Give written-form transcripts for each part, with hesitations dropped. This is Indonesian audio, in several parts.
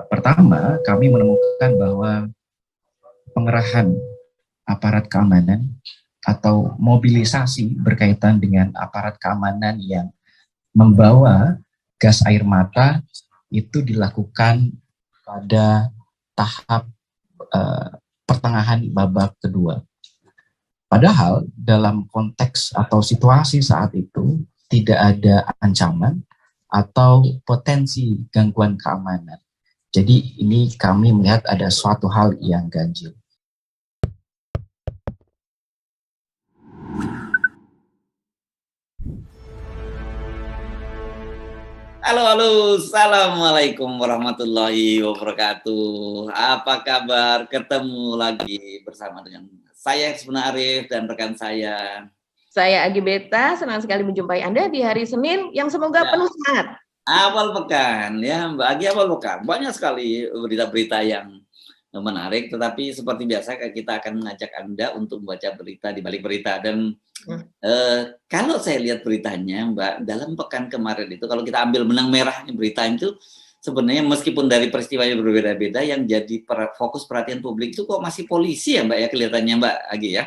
Pertama, kami menemukan bahwa pengerahan aparat keamanan atau mobilisasi berkaitan dengan aparat keamanan yang membawa gas air mata itu dilakukan pada tahap pertengahan babak kedua. Padahal dalam konteks atau situasi saat itu tidak ada ancaman atau potensi gangguan keamanan. Jadi ini kami melihat ada suatu hal yang ganjil. Halo, assalamualaikum warahmatullahi wabarakatuh. Apa kabar? Ketemu lagi bersama dengan saya Sebenarnya Arif dan rekan saya. Saya Agi Beta, senang sekali menjumpai Anda di hari Senin yang semoga penuh semangat. Awal pekan, ya Mbak Agi, awal pekan. Banyak sekali berita-berita yang menarik, tetapi seperti biasa kita akan mengajak Anda untuk membaca berita di balik berita. Dan kalau saya lihat beritanya, Mbak, dalam pekan kemarin itu, kalau kita ambil benang merahnya berita itu, sebenarnya meskipun dari peristiwanya berbeda-beda, yang jadi fokus perhatian publik itu kok masih polisi ya Mbak ya, kelihatannya Mbak Agi ya?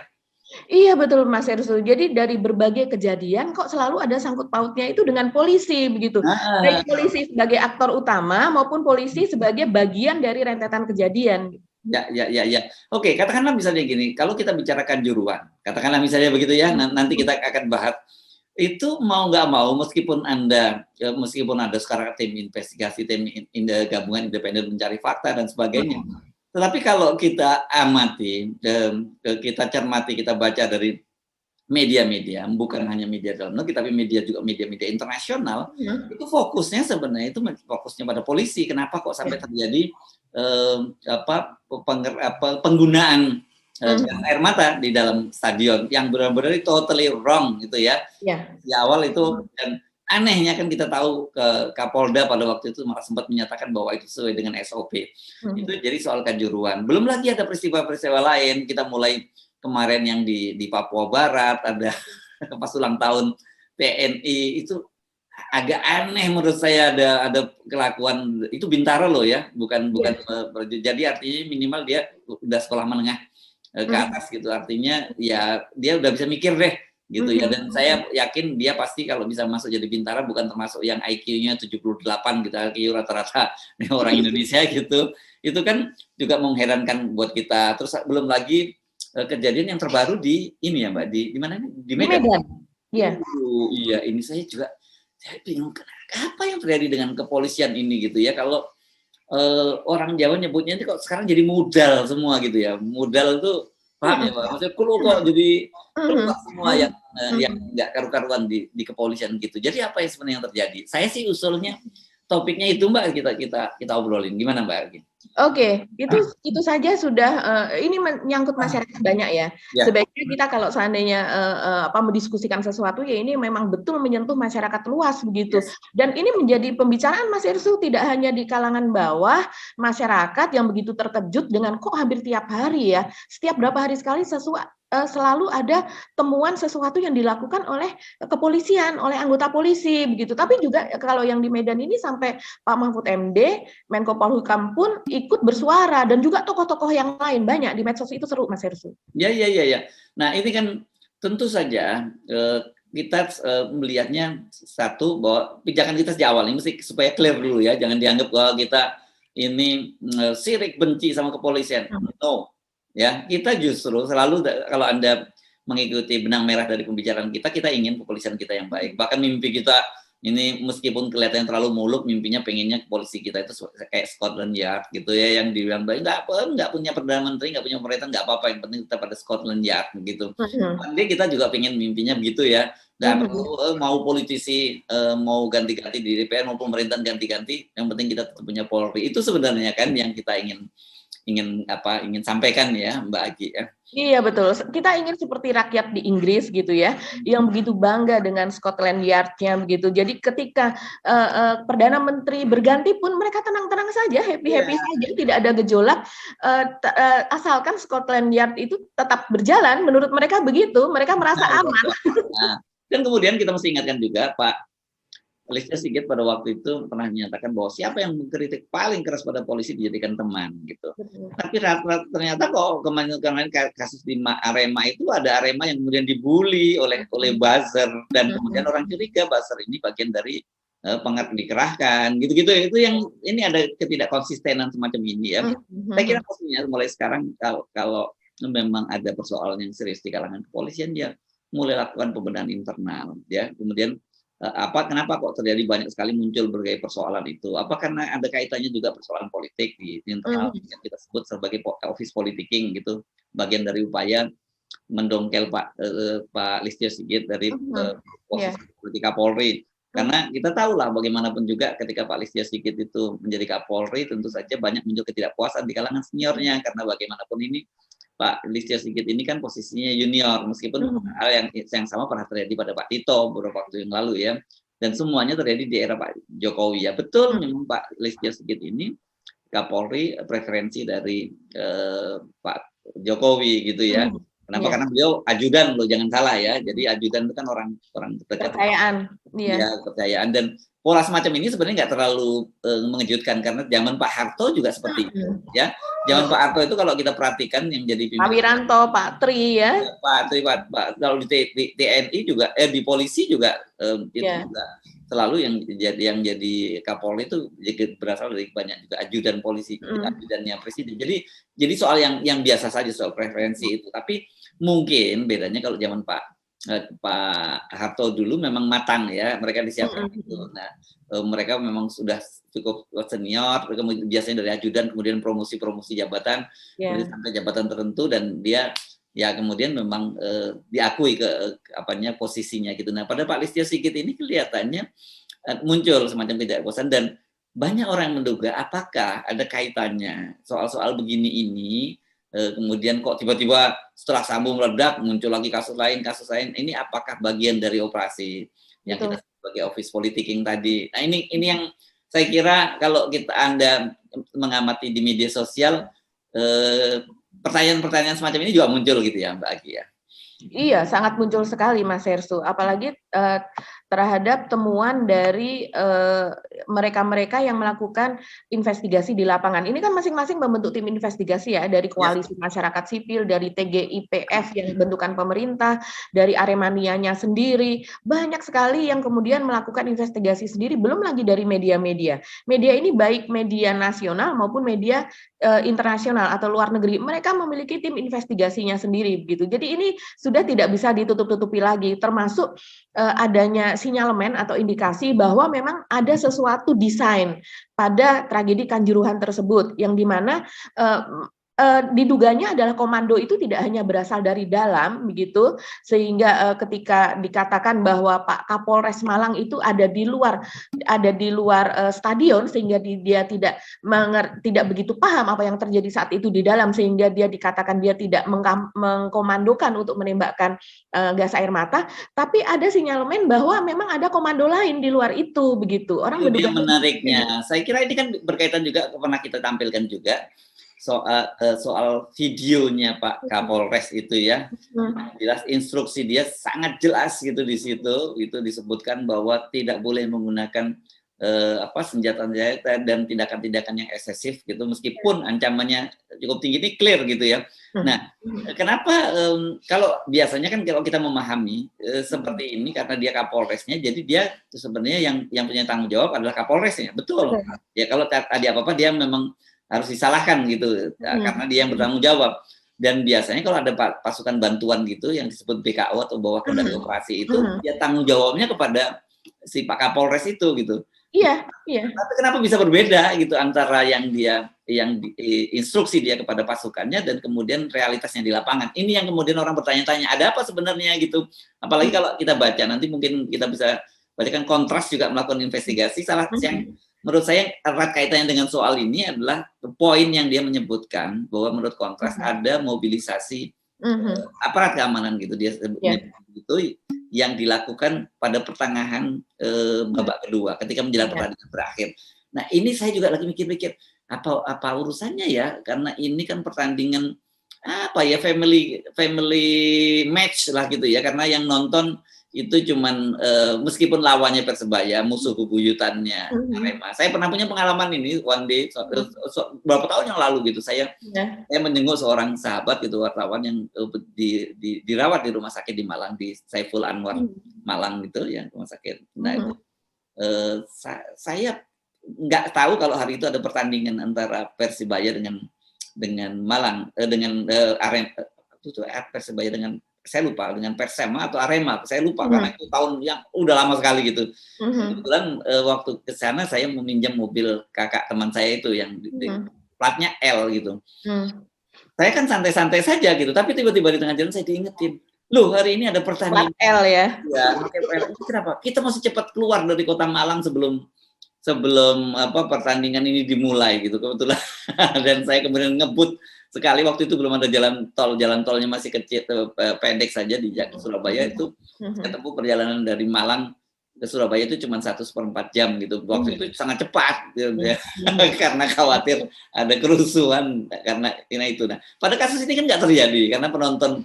Iya betul Mas Ersu. Jadi dari berbagai kejadian kok selalu ada sangkut pautnya itu dengan polisi begitu. Baik polisi sebagai aktor utama maupun polisi sebagai bagian dari rentetan kejadian. Ya. Oke, katakanlah misalnya gini, kalau kita bicarakan juruan, katakanlah misalnya begitu ya, nanti kita akan bahas. Itu mau nggak mau, meskipun ada sekarang tim investigasi, tim gabungan independen mencari fakta dan sebagainya. Tetapi kalau kita amati, kita cermati, kita baca dari media-media, bukan hanya media dalam negeri, tapi juga media-media internasional, itu fokusnya sebenarnya itu fokusnya pada polisi. Kenapa kok sampai terjadi penggunaan gas air mata di dalam stadion yang benar-benar totally wrong gitu ya. Di awal itu, dan anehnya kan kita tahu Kapolda pada waktu itu malah sempat menyatakan bahwa itu sesuai dengan SOP. Itu jadi soal kanjuruhan. Belum lagi ada peristiwa-peristiwa lain. Kita mulai kemarin yang di Papua Barat, ada pas ulang tahun TNI, itu agak aneh menurut saya, ada kelakuan itu Bintara loh ya, bukan jadi artinya minimal dia udah sekolah menengah ke atas gitu, artinya ya dia udah bisa mikir deh gitu ya. Dan saya yakin dia pasti kalau bisa masuk jadi Bintara bukan termasuk yang IQ-nya 78 gitu, IQ rata-rata orang Indonesia gitu. Itu kan juga mengherankan buat kita. Terus belum lagi kejadian yang terbaru di ini ya Mbak, di mana? Di Medan. Iya. Iya, ini saya bingung apa yang terjadi dengan kepolisian ini gitu ya. Kalau orang Jawa nyebutnya ini kok sekarang jadi modal semua gitu ya. Modal itu paham ya Pak? Maksudnya kok jadi keluar semua yang nggak karu-karuan di kepolisian gitu. Jadi apa yang sebenarnya yang terjadi? Saya sih usulnya topiknya itu Mbak, kita obrolin. Gimana Mbak? Oke, itu saja sudah ini menyangkut masyarakat banyak ya. Sebaiknya kita kalau seandainya mendiskusikan sesuatu ya ini memang betul menyentuh masyarakat luas begitu. Dan ini menjadi pembicaraan Mas Irsu tidak hanya di kalangan bawah masyarakat yang begitu terkejut dengan kok hampir tiap hari ya. Setiap berapa hari sekali selalu ada temuan sesuatu yang dilakukan oleh kepolisian, oleh anggota polisi begitu. Tapi juga kalau yang di Medan ini sampai Pak Mahfud MD, Menko Polhukam pun ikut bersuara, dan juga tokoh-tokoh yang lain banyak di medsos. Itu seru Mas Hersu. Ya. Nah ini kan tentu saja kita melihatnya satu bahwa pijakan kita sejak awal ini mesti supaya clear dulu ya, jangan dianggap bahwa kita ini sirik benci sama kepolisian. No. Ya, kita justru selalu kalau Anda mengikuti benang merah dari pembicaraan kita ingin kepolisian kita yang baik. Bahkan mimpi kita ini meskipun kelihatan terlalu muluk, mimpinya pengennya polisi kita itu kayak Scotland Yard gitu ya, yang dibilang baik, nggak punya perdana menteri, nggak punya pemerintah, nggak apa-apa, yang penting kita pada Scotland Yard begitu. Jadi kita juga pengen mimpinya begitu ya. Nggak perlu mau politisi mau ganti-ganti di DPR mau pemerintahan ganti-ganti, yang penting kita tetap punya Polri. Itu sebenarnya kan yang kita ingin sampaikan ya Mbak Agi ya. Iya betul, kita ingin seperti rakyat di Inggris gitu ya, yang begitu bangga dengan Scotland Yard-nya begitu. Jadi ketika Perdana Menteri berganti pun mereka tenang-tenang saja, happy-happy saja, tidak ada gejolak, asalkan Scotland Yard itu tetap berjalan, menurut mereka begitu, mereka merasa aman. Dan kemudian kita mesti ingatkan juga Pak Listio Sigit pada waktu itu pernah menyatakan bahwa siapa yang mengkritik paling keras pada polisi dijadikan teman gitu. Tapi ternyata kok kemarin kasus di Arema itu ada Arema yang kemudian dibully oleh buzzer, dan kemudian orang curiga buzzer ini bagian dari dikerahkan gitu-gitu. Itu yang ini ada ketidakkonsistenan semacam ini ya. Saya kira maksudnya mulai sekarang kalau memang ada persoalan yang serius di kalangan kepolisian, dia mulai lakukan pembenahan internal ya. Kemudian kenapa kok terjadi banyak sekali muncul berbagai persoalan itu? Apa karena ada kaitannya juga persoalan politik di internal yang kita sebut sebagai office politicking gitu, bagian dari upaya mendongkel Pak Listio Sigit dari posisi politik Kapolri. Karena kita tahu lah bagaimanapun juga ketika Pak Listio Sigit itu menjadi Kapolri, tentu saja banyak muncul ketidakpuasan di kalangan seniornya, karena bagaimanapun ini Pak Listio Sigit ini kan posisinya junior, meskipun hal yang sama pernah terjadi pada Pak Tito beberapa waktu yang lalu ya, dan semuanya terjadi di era Pak Jokowi ya. Betul, memang Pak Listio Sigit ini Kapolri preferensi dari Pak Jokowi gitu ya. Kenapa? Karena beliau ajudan loh, jangan salah ya. Jadi ajudan itu kan orang terdekat. Kepercayaan. Ya, kepercayaan. Dan pola semacam ini sebenarnya nggak terlalu mengejutkan, karena zaman Pak Harto juga seperti itu ya. Zaman Pak Harto itu kalau kita perhatikan yang jadi Pak Wiranto, Pak Tri ya. Pak Tri, Pak kalau di TNI juga di polisi juga itu juga selalu yang jadi Kapolri itu berasal dari banyak juga ajudan polisi, ajudannya presiden. Jadi soal yang biasa saja, soal preferensi itu. Tapi mungkin bedanya kalau zaman Pak Harto dulu memang matang ya, mereka disiapkan itu. Nah, mereka memang sudah cukup senior, kemudian biasanya dari ajudan kemudian promosi jabatan, kemudian sampai jabatan tertentu, dan dia ya kemudian memang diakui posisinya gitu. Nah, pada Pak Listio Sigit ini kelihatannya muncul semacam ketidakpuasan, dan banyak orang yang menduga apakah ada kaitannya soal-soal begini ini. Kemudian kok tiba-tiba setelah Sambo meledak muncul lagi kasus lain, ini apakah bagian dari operasi yang kita sebut sebagai office politicking tadi? Nah, ini yang saya kira kalau Anda mengamati di media sosial, pertanyaan-pertanyaan semacam ini juga muncul gitu ya, Mbak Aki ya. Iya, sangat muncul sekali Mas Hersu, apalagi terhadap temuan dari mereka-mereka yang melakukan investigasi di lapangan. Ini kan masing-masing membentuk tim investigasi ya, dari koalisi masyarakat sipil, dari TGIPF yang bentukan pemerintah, dari Aremanianya sendiri. Banyak sekali yang kemudian melakukan investigasi sendiri, belum lagi dari media-media. Media ini baik media nasional maupun media internasional atau luar negeri. Mereka memiliki tim investigasinya sendiri begitu. Jadi ini sudah tidak bisa ditutup-tutupi lagi, termasuk adanya sinyalemen atau indikasi bahwa memang ada sesuatu desain pada tragedi Kanjuruhan tersebut, yang dimana diduganya adalah komando itu tidak hanya berasal dari dalam begitu, sehingga ketika dikatakan bahwa Pak Kapolres Malang itu ada di luar stadion, sehingga dia tidak begitu paham apa yang terjadi saat itu di dalam, sehingga dia dikatakan dia tidak mengkomandokan untuk menembakkan gas air mata, tapi ada sinyalemen bahwa memang ada komando lain di luar itu begitu. Orang menduga. Yang menariknya, saya kira ini kan berkaitan juga, pernah kita tampilkan juga soal videonya Pak Kapolres itu ya. Jelas instruksi dia sangat jelas gitu di situ, itu disebutkan bahwa tidak boleh menggunakan senjata dan tindakan-tindakan yang eksesif gitu, meskipun ancamannya cukup tinggi, ini clear gitu ya. Nah, kenapa kalau biasanya kan kalau kita memahami seperti ini, karena dia Kapolresnya, jadi dia sebenarnya yang punya tanggung jawab adalah Kapolresnya, betul. Ya kalau tadi apa-apa dia memang harus disalahkan gitu, karena dia yang bertanggung jawab. Dan biasanya kalau ada pasukan bantuan gitu yang disebut BKO atau bawah kendali operasi itu, dia tanggung jawabnya kepada si Pak Kapolres itu gitu. Iya. Tapi kenapa bisa berbeda gitu antara yang instruksi dia kepada pasukannya dan kemudian realitasnya di lapangan? Ini yang kemudian orang bertanya-tanya, ada apa sebenarnya gitu? Apalagi kalau kita baca, nanti mungkin kita bisa bacakan Kontras juga melakukan investigasi. Salah yang menurut saya erat kaitannya dengan soal ini adalah poin yang dia menyebutkan bahwa menurut Kontras ada mobilisasi aparat keamanan gitu, dia sebutnya itu, yang dilakukan pada pertengahan babak kedua ketika menjelang pertandingan berakhir. Nah, ini saya juga lagi mikir-mikir apa urusannya ya, karena ini kan pertandingan family match lah gitu ya, karena yang nonton itu cuman meskipun lawannya Persebaya, musuh bebuyutannya Arema. Saya pernah punya pengalaman ini one day beberapa tahun yang lalu gitu. Saya menjenguk seorang sahabat gitu, wartawan yang dirawat di rumah sakit di Malang, di Saiful Anwar Malang gitu ya, rumah sakit. Nah itu saya nggak tahu kalau hari itu ada pertandingan antara Persibaya dengan Malang dengan Arema itu Persibaya dengan, saya lupa, dengan Persema atau Arema, saya lupa karena itu tahun yang udah lama sekali gitu. Kebetulan waktu ke sana saya meminjam mobil kakak teman saya itu yang platnya L gitu. Saya kan santai-santai saja gitu, tapi tiba-tiba di tengah jalan saya diingetin, loh hari ini ada pertandingan L ya. Ya, kenapa? Kita masih cepat keluar dari kota Malang sebelum pertandingan ini dimulai gitu kebetulan. Dan saya kemudian ngebut sekali, waktu itu belum ada jalan tolnya masih kecil, pendek saja di Surabaya itu. Saya tempuh perjalanan dari Malang ke Surabaya itu cuma 1/4 jam gitu. Waktu itu sangat cepat gitu, ya. Karena khawatir ada kerusuhan karena itu. Nah, pada kasus ini kan nggak terjadi karena penonton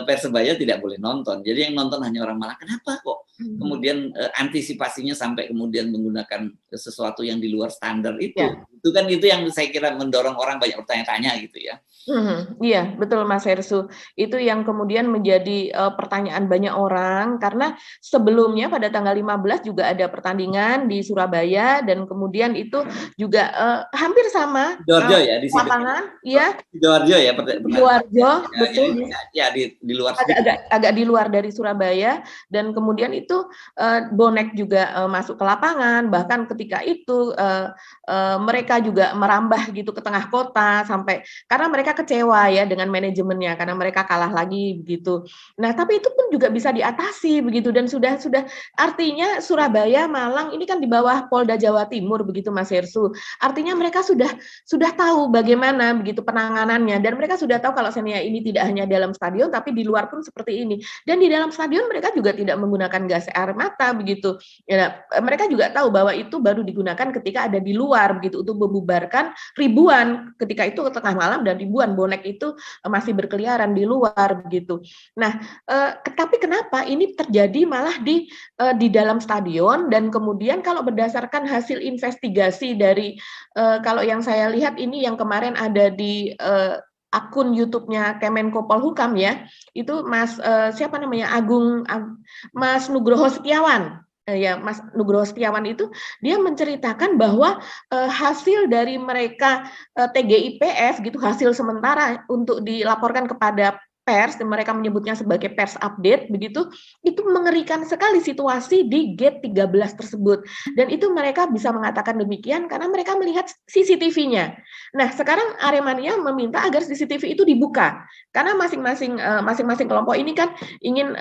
Persebaya tidak boleh nonton. Jadi yang nonton hanya orang Malang. Kenapa kok kemudian antisipasinya sampai kemudian menggunakan sesuatu yang di luar standar itu? Ya. Itu kan itu yang saya kira mendorong orang banyak bertanya-tanya gitu ya. Iya, betul Mas Hersu. Itu yang kemudian menjadi pertanyaan banyak orang karena sebelumnya pada tanggal 15 juga ada pertandingan di Surabaya dan kemudian itu juga hampir sama Sidoarjo ya di lapangan, iya. Sidoarjo ya, Sidoarjo, betul. Ya di luar agak di luar dari Surabaya dan kemudian itu bonek juga masuk ke lapangan, bahkan ketika itu mereka juga merambah gitu ke tengah kota sampai karena mereka kecewa ya dengan manajemennya karena mereka kalah lagi begitu. Nah, tapi itu pun juga bisa diatasi begitu dan sudah artinya Surabaya, Malang ini kan di bawah Polda Jawa Timur begitu Mas Hersu. Artinya mereka sudah tahu bagaimana begitu penanganannya dan mereka sudah tahu kalau sebenarnya ini tidak hanya dalam stadion tapi di luar pun seperti ini. Dan di dalam stadion mereka juga tidak menggunakan gas air mata begitu. Ya, mereka juga tahu bahwa itu baru digunakan ketika ada di luar begitu untuk membubarkan ribuan ketika itu ke tengah malam dan ribuan bonek itu masih berkeliaran di luar begitu. Nah, tapi kenapa ini terjadi malah di dalam stadion dan kemudian kalau berdasarkan hasil investigasi dari kalau yang saya lihat ini yang kemarin ada di akun YouTube-nya Kemenko Polhukam ya, itu Mas siapa namanya Mas Nugroho Setiawan. Ya, Mas Nugroho Setiawan itu dia menceritakan bahwa hasil dari mereka TGIPF gitu, hasil sementara untuk dilaporkan kepada pers, mereka menyebutnya sebagai pers update begitu, itu mengerikan sekali situasi di gate 13 tersebut. Dan itu mereka bisa mengatakan demikian karena mereka melihat CCTV-nya. Nah, sekarang Aremania meminta agar CCTV itu dibuka. Karena masing-masing kelompok ini kan ingin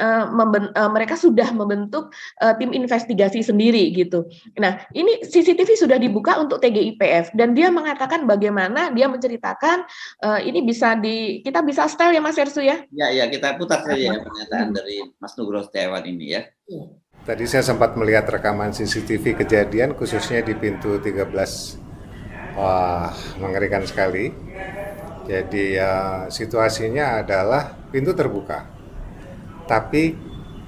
mereka sudah membentuk tim investigasi sendiri gitu. Nah, ini CCTV sudah dibuka untuk TGIPF dan dia mengatakan bagaimana dia menceritakan ini kita bisa setel ya Mas Hersu ya. Ya, kita putar saja ya pernyataan dari Mas Nugroho Setiawan ini ya. Tadi saya sempat melihat rekaman CCTV kejadian khususnya di pintu 13. Wah, mengerikan sekali. Jadi situasinya adalah pintu terbuka, tapi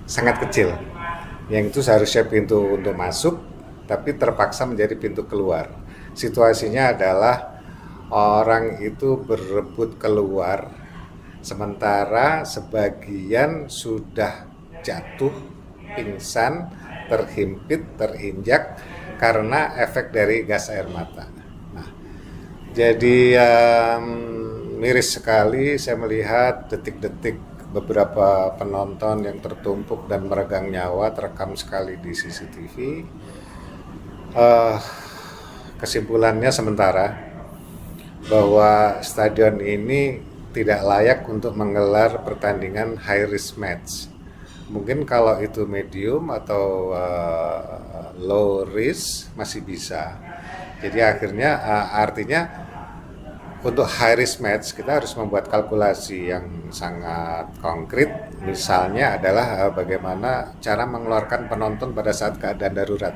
sangat kecil. Yang itu seharusnya pintu untuk masuk, tapi terpaksa menjadi pintu keluar. Situasinya adalah orang itu berebut keluar, sementara sebagian sudah jatuh, pingsan, terhimpit, terinjak karena efek dari gas air mata. Nah, jadi miris sekali saya melihat detik-detik beberapa penonton yang tertumpuk dan meregang nyawa terekam sekali di CCTV. Kesimpulannya sementara bahwa stadion ini tidak layak untuk menggelar pertandingan high risk match. Mungkin kalau itu medium atau low risk masih bisa. Jadi akhirnya artinya untuk high risk match kita harus membuat kalkulasi yang sangat konkret. Misalnya adalah bagaimana cara mengeluarkan penonton pada saat keadaan darurat.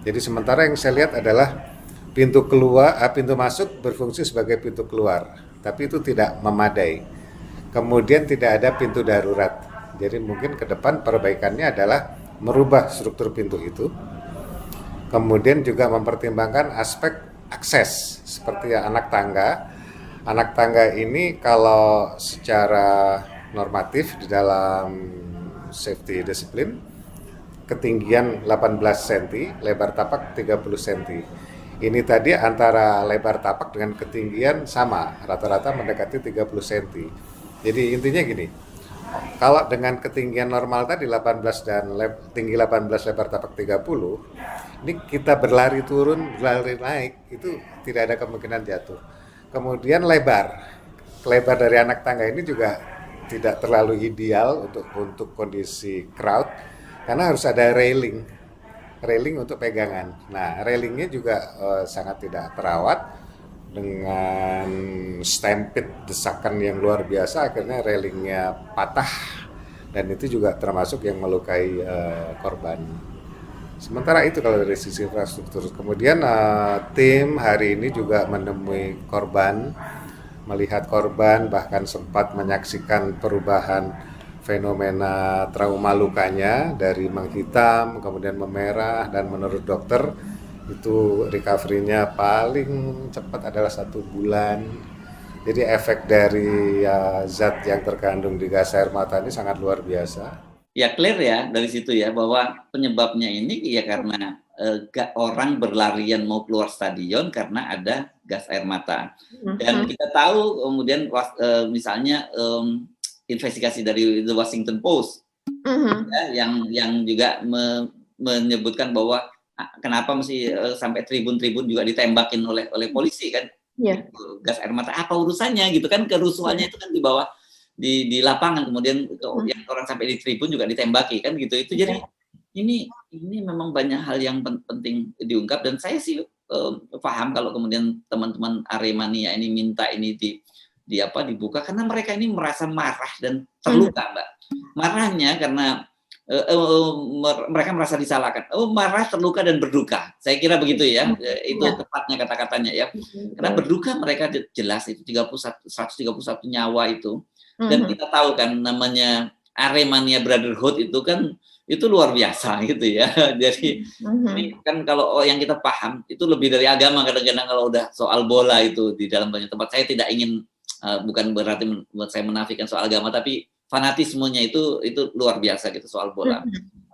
Jadi sementara yang saya lihat adalah pintu masuk berfungsi sebagai pintu keluar, tapi itu tidak memadai. Kemudian tidak ada pintu darurat. Jadi mungkin ke depan perbaikannya adalah merubah struktur pintu itu, kemudian juga mempertimbangkan aspek akses seperti anak tangga. Anak tangga ini kalau secara normatif di dalam safety disiplin ketinggian 18 cm, lebar tapak 30 cm. Ini tadi antara lebar tapak dengan ketinggian sama, rata-rata mendekati 30 cm. Jadi intinya gini, kalau dengan ketinggian normal tadi 18 dan tinggi 18, lebar tapak 30, ini kita berlari turun, berlari naik, itu tidak ada kemungkinan jatuh. Kemudian lebar dari anak tangga ini juga tidak terlalu ideal untuk kondisi crowd, karena harus ada railing untuk pegangan. Nah, railingnya juga sangat tidak terawat, dengan stampede desakan yang luar biasa, akhirnya railingnya patah, dan itu juga termasuk yang melukai korban. Sementara itu kalau dari sisi infrastruktur. Kemudian tim hari ini juga menemui korban, melihat korban, bahkan sempat menyaksikan perubahan fenomena trauma lukanya dari menghitam kemudian memerah, dan menurut dokter itu recovery-nya paling cepat adalah 1 bulan. Jadi efek dari zat yang terkandung di gas air mata ini sangat luar biasa. Ya clear ya dari situ ya, bahwa penyebabnya ini ya karena orang berlarian mau keluar stadion karena ada gas air mata. Dan kita tahu kemudian misalnya investigasi dari The Washington Post ya, yang juga menyebutkan bahwa kenapa mesti sampai tribun-tribun juga ditembakin oleh polisi kan? Gas air mata apa urusannya gitu kan? Kerusuhannya itu kan di bawah di lapangan, kemudian yang orang sampai di tribun juga ditembaki kan gitu. Itu jadi ini memang banyak hal yang penting diungkap, dan saya sih paham kalau kemudian teman-teman Aremania ini minta ini dibuka, karena mereka ini merasa marah dan terluka, Mbak. Marahnya karena mereka merasa disalahkan. Marah, terluka, dan berduka. Saya kira begitu ya. Itu tepatnya kata-katanya ya. Karena berduka mereka jelas itu 131 nyawa itu. Dan kita tahu kan namanya Aremania Brotherhood itu kan itu luar biasa gitu ya. Jadi ini kan kalau yang kita paham itu lebih dari agama kadang-kadang kalau udah soal bola itu di dalam banyak tempat. Saya tidak ingin bukan berarti saya menafikan soal agama, tapi fanatismenya itu luar biasa gitu soal bola.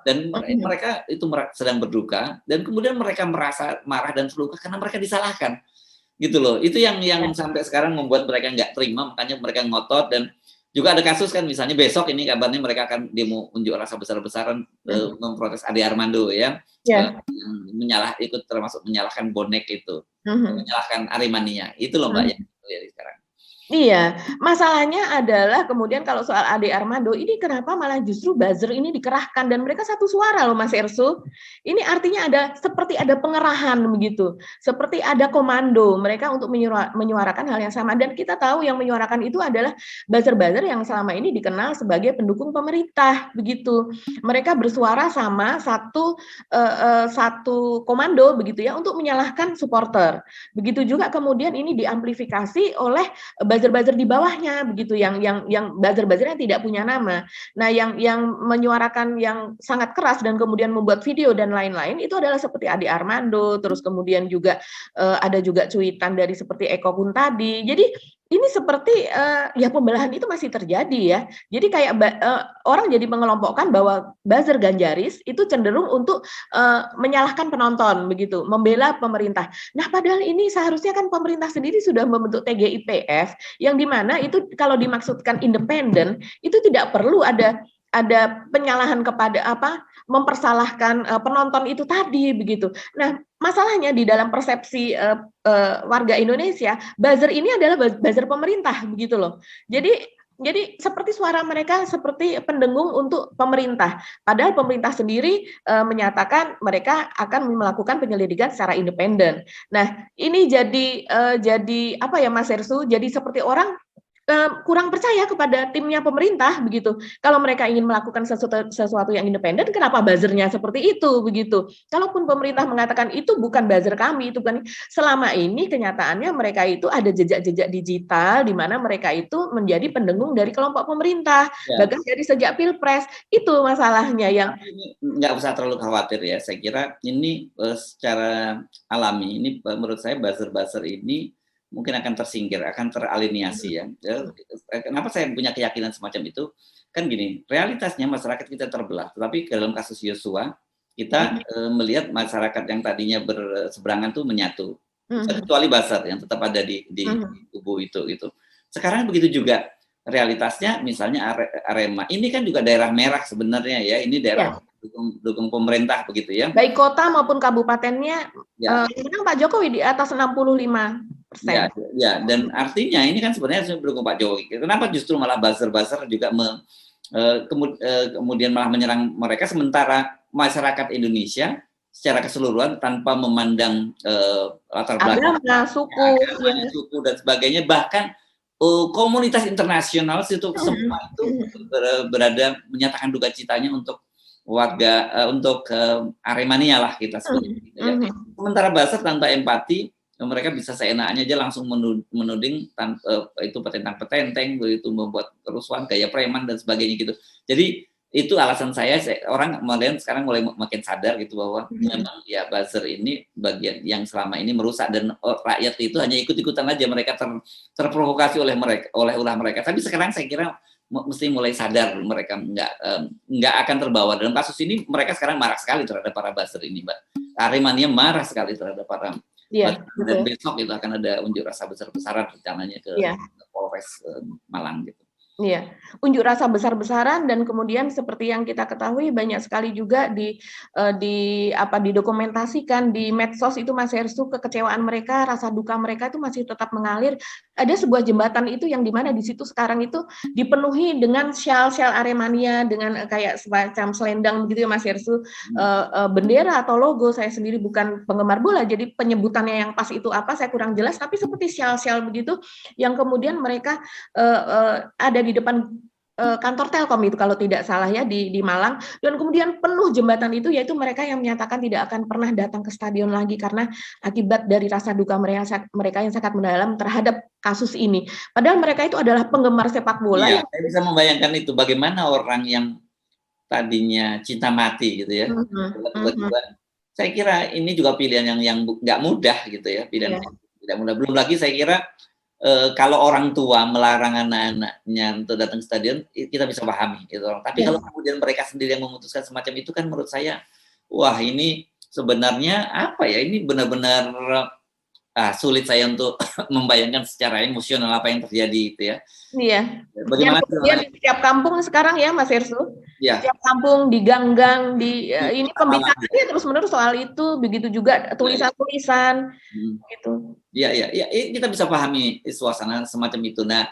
Dan mereka itu sedang berduka, dan kemudian mereka merasa marah dan terluka karena mereka disalahkan gitu loh. Itu yang sampai sekarang membuat mereka nggak terima, makanya mereka ngotot. Dan juga ada kasus kan, misalnya besok ini kabarnya mereka akan demo unjuk rasa besar-besaran memprotes Ade Armando ya, ikut termasuk menyalahkan bonek itu, menyalahkan Aremania itu loh Mbak yang terjadi sekarang. Iya, masalahnya adalah kemudian kalau soal Ade Armando ini kenapa malah justru buzzer ini dikerahkan dan mereka satu suara loh Mas Ersu. Ini artinya seperti ada pengerahan begitu, seperti ada komando mereka untuk menyuarakan hal yang sama, dan kita tahu yang menyuarakan itu adalah buzzer-buzzer yang selama ini dikenal sebagai pendukung pemerintah begitu. Mereka bersuara sama satu komando begitu ya untuk menyalahkan supporter. Begitu juga kemudian ini diamplifikasi oleh buzzer-buzzer di bawahnya begitu, yang buzzer-buzzernya tidak punya nama. Nah, yang menyuarakan yang sangat keras dan kemudian membuat video dan lain-lain itu adalah seperti Ade Armando, terus kemudian juga ada juga cuitan dari seperti Eko Kuntadi. Jadi ini seperti ya pembelahan itu masih terjadi ya. Jadi kayak orang jadi mengelompokkan bahwa buzzer Ganjaris itu cenderung untuk menyalahkan penonton begitu, membela pemerintah. Nah, padahal ini seharusnya kan pemerintah sendiri sudah membentuk TGIPF yang dimana itu kalau dimaksudkan independen itu tidak perlu ada penyalahan kepada mempersalahkan penonton itu tadi begitu. Nah, masalahnya di dalam persepsi warga Indonesia, buzzer ini adalah buzzer pemerintah begitu loh. Jadi seperti suara mereka seperti pendengung untuk pemerintah. Padahal pemerintah sendiri menyatakan mereka akan melakukan penyelidikan secara independen. Nah, ini jadi apa ya Mas Ersu? Jadi seperti orang kurang percaya kepada timnya pemerintah begitu. Kalau mereka ingin melakukan sesuatu yang independen, kenapa buzzernya seperti itu begitu? Kalaupun pemerintah mengatakan itu bukan buzzer kami, itu bukan, selama ini kenyataannya mereka itu ada jejak-jejak digital di mana mereka itu menjadi pendengung dari kelompok pemerintah, bahkan dari sejak Pilpres. Itu masalahnya yang nggak usah terlalu khawatir ya. Saya kira ini secara alami, ini menurut saya buzzer-buzzer ini mungkin akan tersingkir, akan teraliniasi ya. Kenapa saya punya keyakinan semacam itu? Kan gini, realitasnya masyarakat kita terbelah, tetapi dalam kasus Yosua kita melihat masyarakat yang tadinya berseberangan tuh menyatu. Kecuali buzzer yang tetap ada di kubu itu gitu. Sekarang begitu juga realitasnya, misalnya Arema ini kan juga daerah merah sebenarnya ya, ini daerah dukung pemerintah begitu ya. Baik kota maupun kabupatennya, Pak Jokowi di atas 65%. Ya, dan artinya ini kan sebenarnya mendukung Pak Jokowi. Kenapa justru malah buzzer-buzzer juga kemudian malah menyerang mereka, sementara masyarakat Indonesia secara keseluruhan tanpa memandang latar belakang suku dan sebagainya, bahkan komunitas internasional itu semua itu berada menyatakan duka citanya untuk warga, untuk Aremania lah kita sebut. Sementara buzzer tanpa empati, mereka bisa seenaknya aja langsung menuding itu petentang-petenteng, begitu membuat kerusuhan, gaya preman dan sebagainya gitu. Jadi itu alasan saya orang kemudian sekarang mulai makin sadar gitu bahwa memang ya buzzer ini bagian yang selama ini merusak, dan rakyat itu hanya ikut-ikutan aja, mereka terprovokasi oleh ulah mereka. Tapi sekarang saya kira mesti mulai sadar mereka nggak akan terbawa dalam kasus ini. Mereka sekarang marah sekali terhadap para buzzer ini, Mbak. Aremania marah sekali terhadap para dan besok itu akan ada unjuk rasa besar-besaran rencananya ke Polres Malang gitu. Iya, unjuk rasa besar-besaran, dan kemudian seperti yang kita ketahui banyak sekali juga didokumentasikan di medsos itu, Mas Herssu, kekecewaan mereka, rasa duka mereka itu masih tetap mengalir. Ada sebuah jembatan itu yang dimana di situ sekarang itu dipenuhi dengan syal-syal Aremania dengan kayak semacam selendang begitu ya, Mas Herssu, bendera atau logo. Saya sendiri bukan penggemar bola, jadi penyebutannya yang pas itu apa saya kurang jelas, tapi seperti syal-syal begitu yang kemudian mereka ada di depan kantor Telkom itu kalau tidak salah ya, di Malang, dan kemudian penuh jembatan itu, yaitu mereka yang menyatakan tidak akan pernah datang ke stadion lagi karena akibat dari rasa duka mereka yang sangat mendalam terhadap kasus ini. Padahal mereka itu adalah penggemar sepak bola. Iya, saya bisa membayangkan itu, bagaimana orang yang tadinya cinta mati gitu ya. Saya kira ini juga pilihan yang nggak mudah gitu ya, pilihan tidak mudah. Belum lagi saya kira kalau orang tua melarang anak-anaknya untuk datang ke stadion, kita bisa pahami gitu. Tapi kalau kemudian mereka sendiri yang memutuskan semacam itu, kan menurut saya, wah ini sebenarnya apa ya? Ini benar-benar sulit saya untuk membayangkan secara emosional apa yang terjadi itu ya. Iya. Bagaimana di setiap kampung sekarang ya, Mas Herssu? Ya. Setiap kampung, di gang-gang, ini pembicaraannya terus-menerus soal itu, begitu juga tulisan-tulisan gitu. Iya, kita bisa pahami suasana semacam itu. Nah,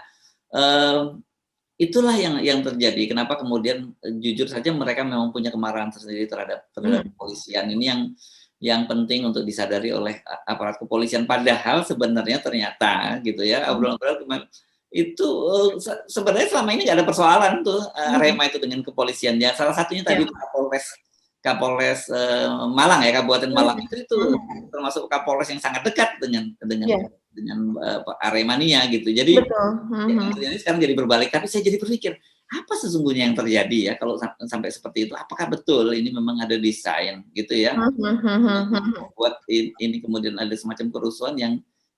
itulah yang terjadi. Kenapa kemudian jujur saja mereka memang punya kemarahan tersendiri terhadap kepolisian. Ini yang penting untuk disadari oleh aparat kepolisian. Padahal sebenarnya ternyata gitu ya, obrolan-obrolan itu sebenarnya selama ini nggak ada persoalan tuh Arema itu dengan kepolisian. Ya, salah satunya tadi Kapolres Malang ya, Kabupaten Malang itu termasuk Kapolres yang sangat dekat dengan Aremania gitu. Jadi jadi sekarang jadi berbalik. Tapi saya jadi berpikir, apa sesungguhnya yang terjadi ya kalau sampai seperti itu? Apakah betul ini memang ada desain gitu ya? Buat ini kemudian ada semacam kerusuhan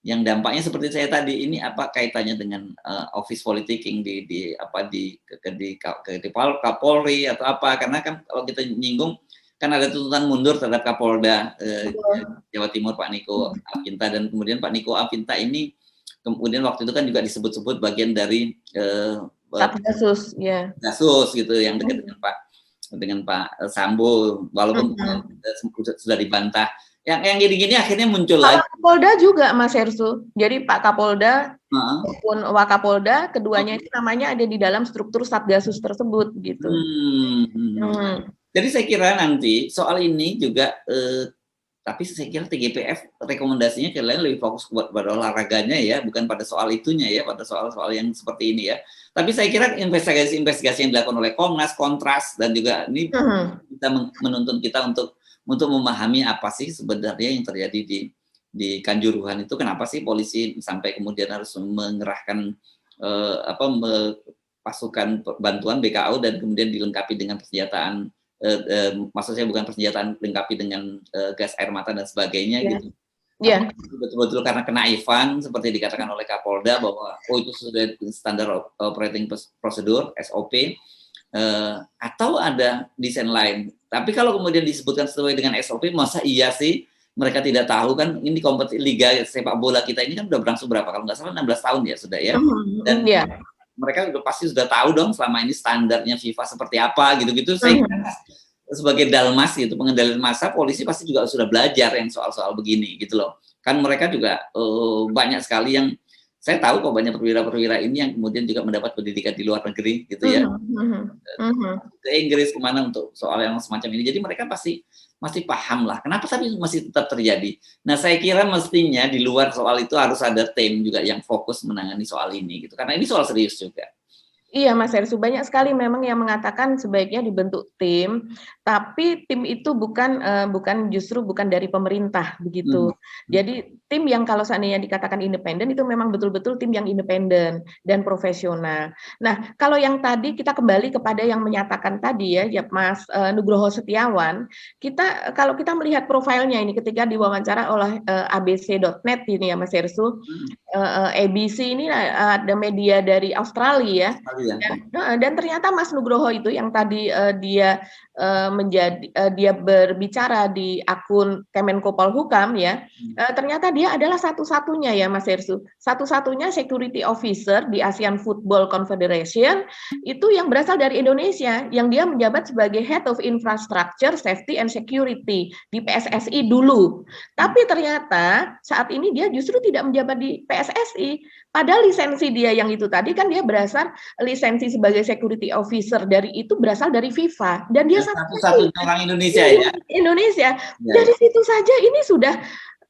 yang dampaknya seperti saya tadi, ini apa kaitannya dengan office politicking di Kapolri atau apa? Karena kan kalau kita nyinggung kan ada tuntutan mundur terhadap Kapolda Jawa Timur Pak Niko Afinta, dan kemudian Pak Niko Afinta ini kemudian waktu itu kan juga disebut-sebut bagian dari Gasus gitu yang dekat dengan Pak Sambo, walaupun sudah dibantah. Yang gini-gini akhirnya muncul lagi. Pak Kapolda juga, Mas Herssu. Jadi Pak Kapolda maupun Wakapolda, keduanya itu namanya ada di dalam struktur Satgasus tersebut gitu. Jadi saya kira nanti soal ini juga Tapi saya kira TGPF rekomendasinya kalian lebih fokus pada olahraganya ya, bukan pada soal itunya ya, pada soal-soal yang seperti ini ya. Tapi saya kira investigasi-investigasi yang dilakukan oleh Komnas, Kontras, dan juga ini kita menuntun kita untuk memahami apa sih sebenarnya yang terjadi di Kanjuruhan itu, kenapa sih polisi sampai kemudian harus mengerahkan pasukan bantuan BKO dan kemudian dilengkapi dengan persenjataan. Maksud saya bukan persenjataan lengkapi dengan gas air mata dan sebagainya gitu. Betul-betul karena kenaifan seperti dikatakan oleh Kapolda bahwa itu sudah standar operating prosedur SOP, atau ada desain lain. Tapi kalau kemudian disebutkan sesuai dengan SOP, masa iya sih mereka tidak tahu kan ini kompetisi liga sepak bola kita ini kan udah berlangsung berapa, kalau nggak salah 16 tahun ya sudah ya. Dan mereka pasti sudah tahu dong selama ini standarnya FIFA seperti apa gitu-gitu. Saya kira sebagai dalmas gitu, pengendalian massa, polisi pasti juga sudah belajar yang soal-soal begini gitu loh. Kan mereka juga banyak sekali yang saya tahu kok, banyak perwira-perwira ini yang kemudian juga mendapat pendidikan di luar negeri gitu ya. Ke Inggris kemana untuk soal yang semacam ini. Jadi mereka pasti masih paham lah. Kenapa tapi masih tetap terjadi. Nah saya kira mestinya di luar soal itu harus ada tim juga yang fokus menangani soal ini gitu. Karena ini soal serius juga. Iya Mas Ersu, banyak sekali memang yang mengatakan sebaiknya dibentuk tim, tapi tim itu bukan dari pemerintah begitu. Jadi tim yang kalau seandainya dikatakan independen itu memang betul-betul tim yang independen dan profesional. Nah kalau yang tadi kita kembali kepada yang menyatakan tadi ya Mas Nugroho Setiawan, kalau kita melihat profilnya ini ketika diwawancara oleh abc.net ini ya Mas Ersu, ABC ini ada media dari Australia ya. Dan ternyata Mas Nugroho itu yang tadi dia berbicara di akun Kemenko Polhukam ya, ternyata dia adalah satu-satunya ya Mas Ersu, satu-satunya security officer di ASEAN Football Confederation itu yang berasal dari Indonesia, yang dia menjabat sebagai Head of Infrastructure, Safety and Security di PSSI dulu. Tapi ternyata saat ini dia justru tidak menjabat di PSSI, padahal lisensi dia yang itu tadi kan dia berasal lisensi sebagai security officer dari itu berasal dari FIFA, dan dia satu-satunya orang Indonesia ya. Indonesia. Dari situ saja ini sudah,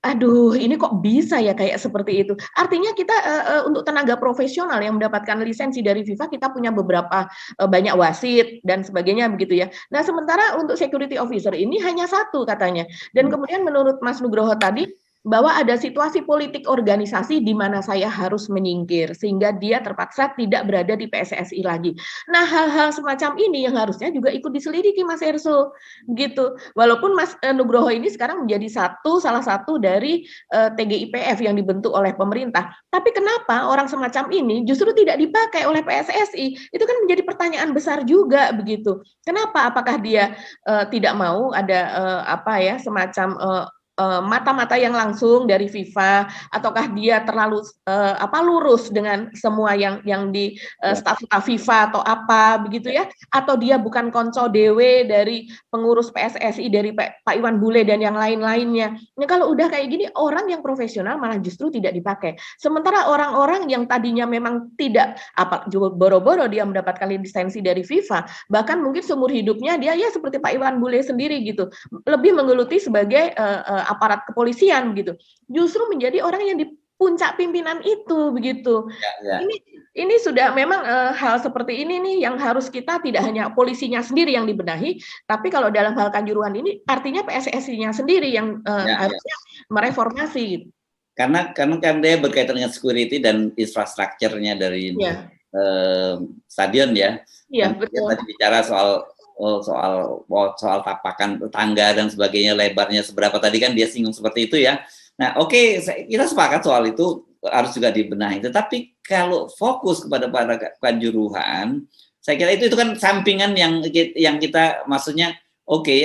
aduh ini kok bisa ya kayak seperti itu. Artinya kita untuk tenaga profesional yang mendapatkan lisensi dari FIFA kita punya beberapa banyak wasit dan sebagainya begitu ya. Nah sementara untuk security officer ini hanya satu katanya. Dan kemudian menurut Mas Nugroho tadi bahwa ada situasi politik organisasi di mana saya harus menyingkir sehingga dia terpaksa tidak berada di PSSI lagi. Nah, hal-hal semacam ini yang harusnya juga ikut diselidiki Mas Erso gitu. Walaupun Mas Nugroho ini sekarang menjadi salah satu dari TGIPF yang dibentuk oleh pemerintah. Tapi kenapa orang semacam ini justru tidak dipakai oleh PSSI? Itu kan menjadi pertanyaan besar juga begitu. Kenapa? Apakah dia tidak mau ada semacam mata-mata yang langsung dari FIFA, ataukah dia terlalu lurus dengan semua yang di staf FIFA atau apa begitu ya, atau dia bukan konco dewe dari pengurus PSSI dari Pak Iwan Bule dan yang lain-lainnya. Nah, kalau udah kayak gini orang yang profesional malah justru tidak dipakai. Sementara orang-orang yang tadinya memang tidak boro-boro dia mendapatkan lisensi dari FIFA, bahkan mungkin seumur hidupnya dia ya seperti Pak Iwan Bule sendiri gitu, lebih menggeluti sebagai aparat kepolisian gitu, justru menjadi orang yang di puncak pimpinan itu begitu. Ini sudah memang hal seperti ini nih yang harus kita tidak hanya polisinya sendiri yang dibenahi, tapi kalau dalam hal Kanjuruhan ini artinya PSSI-nya sendiri yang harusnya mereformasi gitu. Karena kan dia berkaitan dengan security dan infrastrukturnya dari stadion ya. Iya, betul. Tadi bicara soal tapakan tangga dan sebagainya, lebarnya seberapa tadi kan dia singgung seperti itu ya. Nah, oke, kita sepakat soal itu harus juga dibenahi. Tetapi kalau fokus kepada Kanjuruhan, saya kira itu kan sampingan yang kita maksudnya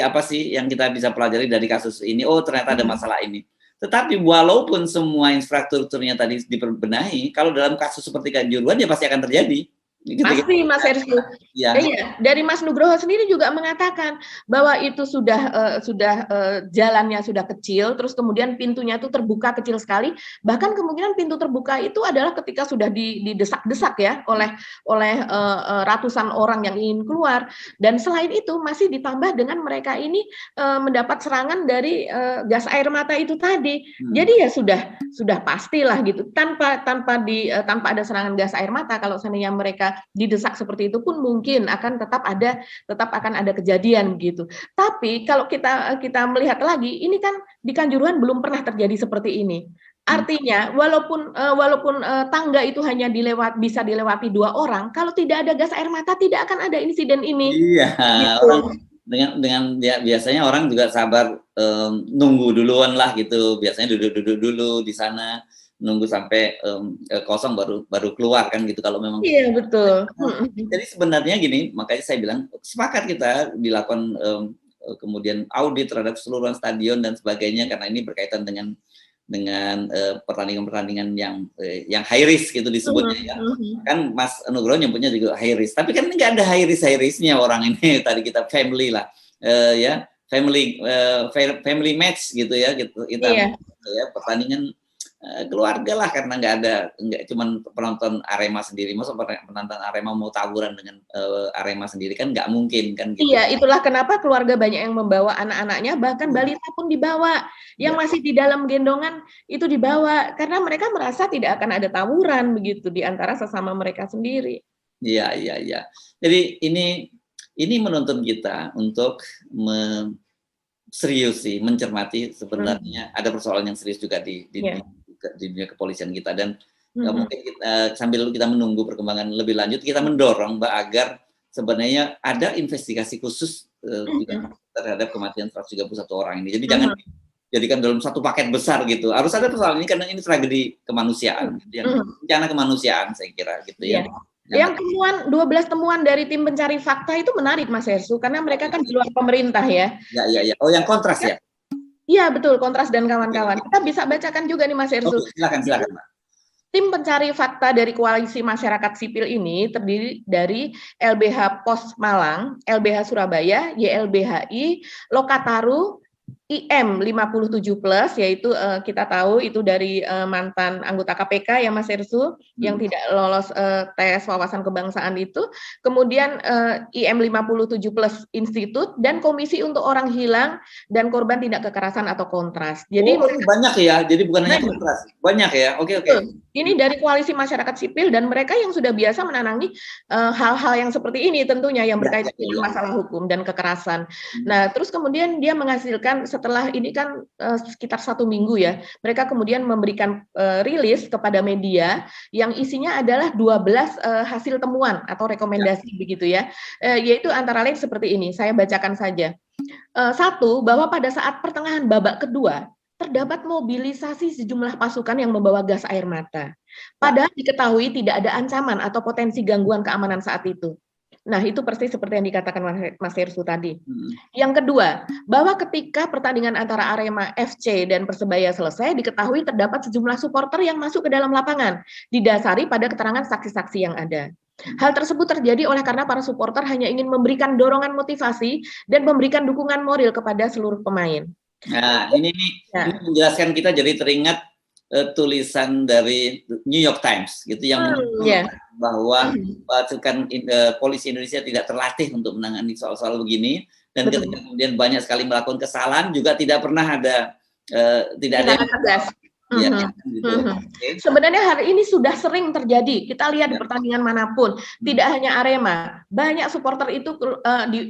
apa sih yang kita bisa pelajari dari kasus ini? Oh, ternyata ada masalah ini. Tetapi walaupun semua infrastrukturnya tadi diperbenahi, kalau dalam kasus seperti Kanjuruhan ya pasti akan terjadi. Pasti Mas Herslu. Ya. Iya, dari Mas Nugroho sendiri juga mengatakan bahwa itu sudah jalannya sudah kecil, terus kemudian pintunya itu terbuka kecil sekali. Bahkan kemungkinan pintu terbuka itu adalah ketika sudah didesak-desak ya oleh ratusan orang yang ingin keluar. Dan selain itu masih ditambah dengan mereka ini mendapat serangan dari gas air mata itu tadi. Jadi ya sudah pastilah gitu. Tanpa ada serangan gas air mata, kalau seandainya mereka didesak seperti itu pun mungkin akan tetap akan ada kejadian gitu. Tapi kalau kita melihat lagi, ini kan di Kanjuruhan belum pernah terjadi seperti ini. Artinya walaupun tangga itu hanya bisa dilewati 2 orang, kalau tidak ada gas air mata tidak akan ada insiden ini. Iya. Gitu. Orang dengan ya, biasanya orang juga sabar nunggu duluan lah gitu. Biasanya duduk dulu di sana, nunggu sampai kosong baru keluar kan gitu kalau memang. Iya betul. Jadi sebenarnya gini, makanya saya bilang sepakat kita dilakukan kemudian audit terhadap keseluruhan stadion dan sebagainya, karena ini berkaitan dengan pertandingan-pertandingan yang high risk gitu disebutnya ya. Kan Mas Nugroho nyebutnya juga high risk, tapi kan nggak ada high risknya orang ini. Tadi kita family lah, ya family match gitu ya, gitu kita ya pertandingan keluarga lah, karena nggak cuma penonton Arema sendiri. Masa penonton Arema mau tawuran dengan Arema sendiri kan nggak mungkin kan gitu. Iya, itulah kenapa keluarga banyak yang membawa anak-anaknya, bahkan balita pun dibawa, yang masih di dalam gendongan itu dibawa, karena mereka merasa tidak akan ada tawuran begitu di antara sesama mereka sendiri. Iya. Jadi ini menuntun kita untuk serius sih, mencermati sebenarnya ada persoalan yang serius juga di dunia kepolisian kita, dan mungkin kita, sambil kita menunggu perkembangan lebih lanjut, kita mendorong agar sebenarnya ada investigasi khusus juga terhadap kematian 131 orang ini. Jadi jangan jadikan dalam satu paket besar gitu. Harus ada persoalan ini karena ini tragedi kemanusiaan, bencana kemanusiaan saya kira gitu ya. Yang 12 temuan dari tim pencari fakta itu menarik Mas Herslu, karena mereka kan di luar pemerintah ya. Iya. Oh, yang kontras ya? Iya betul, Kontras dan kawan-kawan. Kita bisa bacakan juga nih Mas Herslu. Silakan Mbak. Tim pencari fakta dari Koalisi Masyarakat Sipil ini terdiri dari LBH Pos Malang, LBH Surabaya, YLBHI, Lokataru, IM 57+, yaitu kita tahu itu dari mantan anggota KPK ya Mas Herslu, yang tidak lolos tes wawasan kebangsaan itu, kemudian IM 57+ Institut, dan Komisi untuk Orang Hilang dan Korban Tindak Kekerasan atau Kontras. Jadi banyak ya, jadi bukan hanya Kontras, banyak ya. Oke. Ini dari Koalisi Masyarakat Sipil, dan mereka yang sudah biasa menangani hal-hal yang seperti ini tentunya, yang berkaitan dengan masalah hukum dan kekerasan. Nah, terus kemudian dia menghasilkan, setelah ini kan sekitar 1 minggu ya, mereka kemudian memberikan rilis kepada media yang isinya adalah 12 hasil temuan atau rekomendasi begitu ya, yaitu antara lain seperti ini, saya bacakan saja. 1, bahwa pada saat pertengahan babak kedua terdapat mobilisasi sejumlah pasukan yang membawa gas air mata. Padahal diketahui tidak ada ancaman atau potensi gangguan keamanan saat itu. Nah, itu persis seperti yang dikatakan Mas Herslu tadi. Yang kedua, bahwa ketika pertandingan antara Arema FC dan Persebaya selesai, diketahui terdapat sejumlah supporter yang masuk ke dalam lapangan, didasari pada keterangan saksi-saksi yang ada. Hal tersebut terjadi oleh karena para supporter hanya ingin memberikan dorongan motivasi dan memberikan dukungan moral kepada seluruh pemain. Nah, ini menjelaskan kita jadi teringat tulisan dari New York Times gitu yang bahwa pasukan polisi Indonesia tidak terlatih untuk menangani soal-soal begini, dan ketika kemudian banyak sekali melakukan kesalahan juga tidak pernah ada Sebenarnya hari ini sudah sering terjadi. Kita lihat di pertandingan manapun, tidak hanya Arema, banyak supporter itu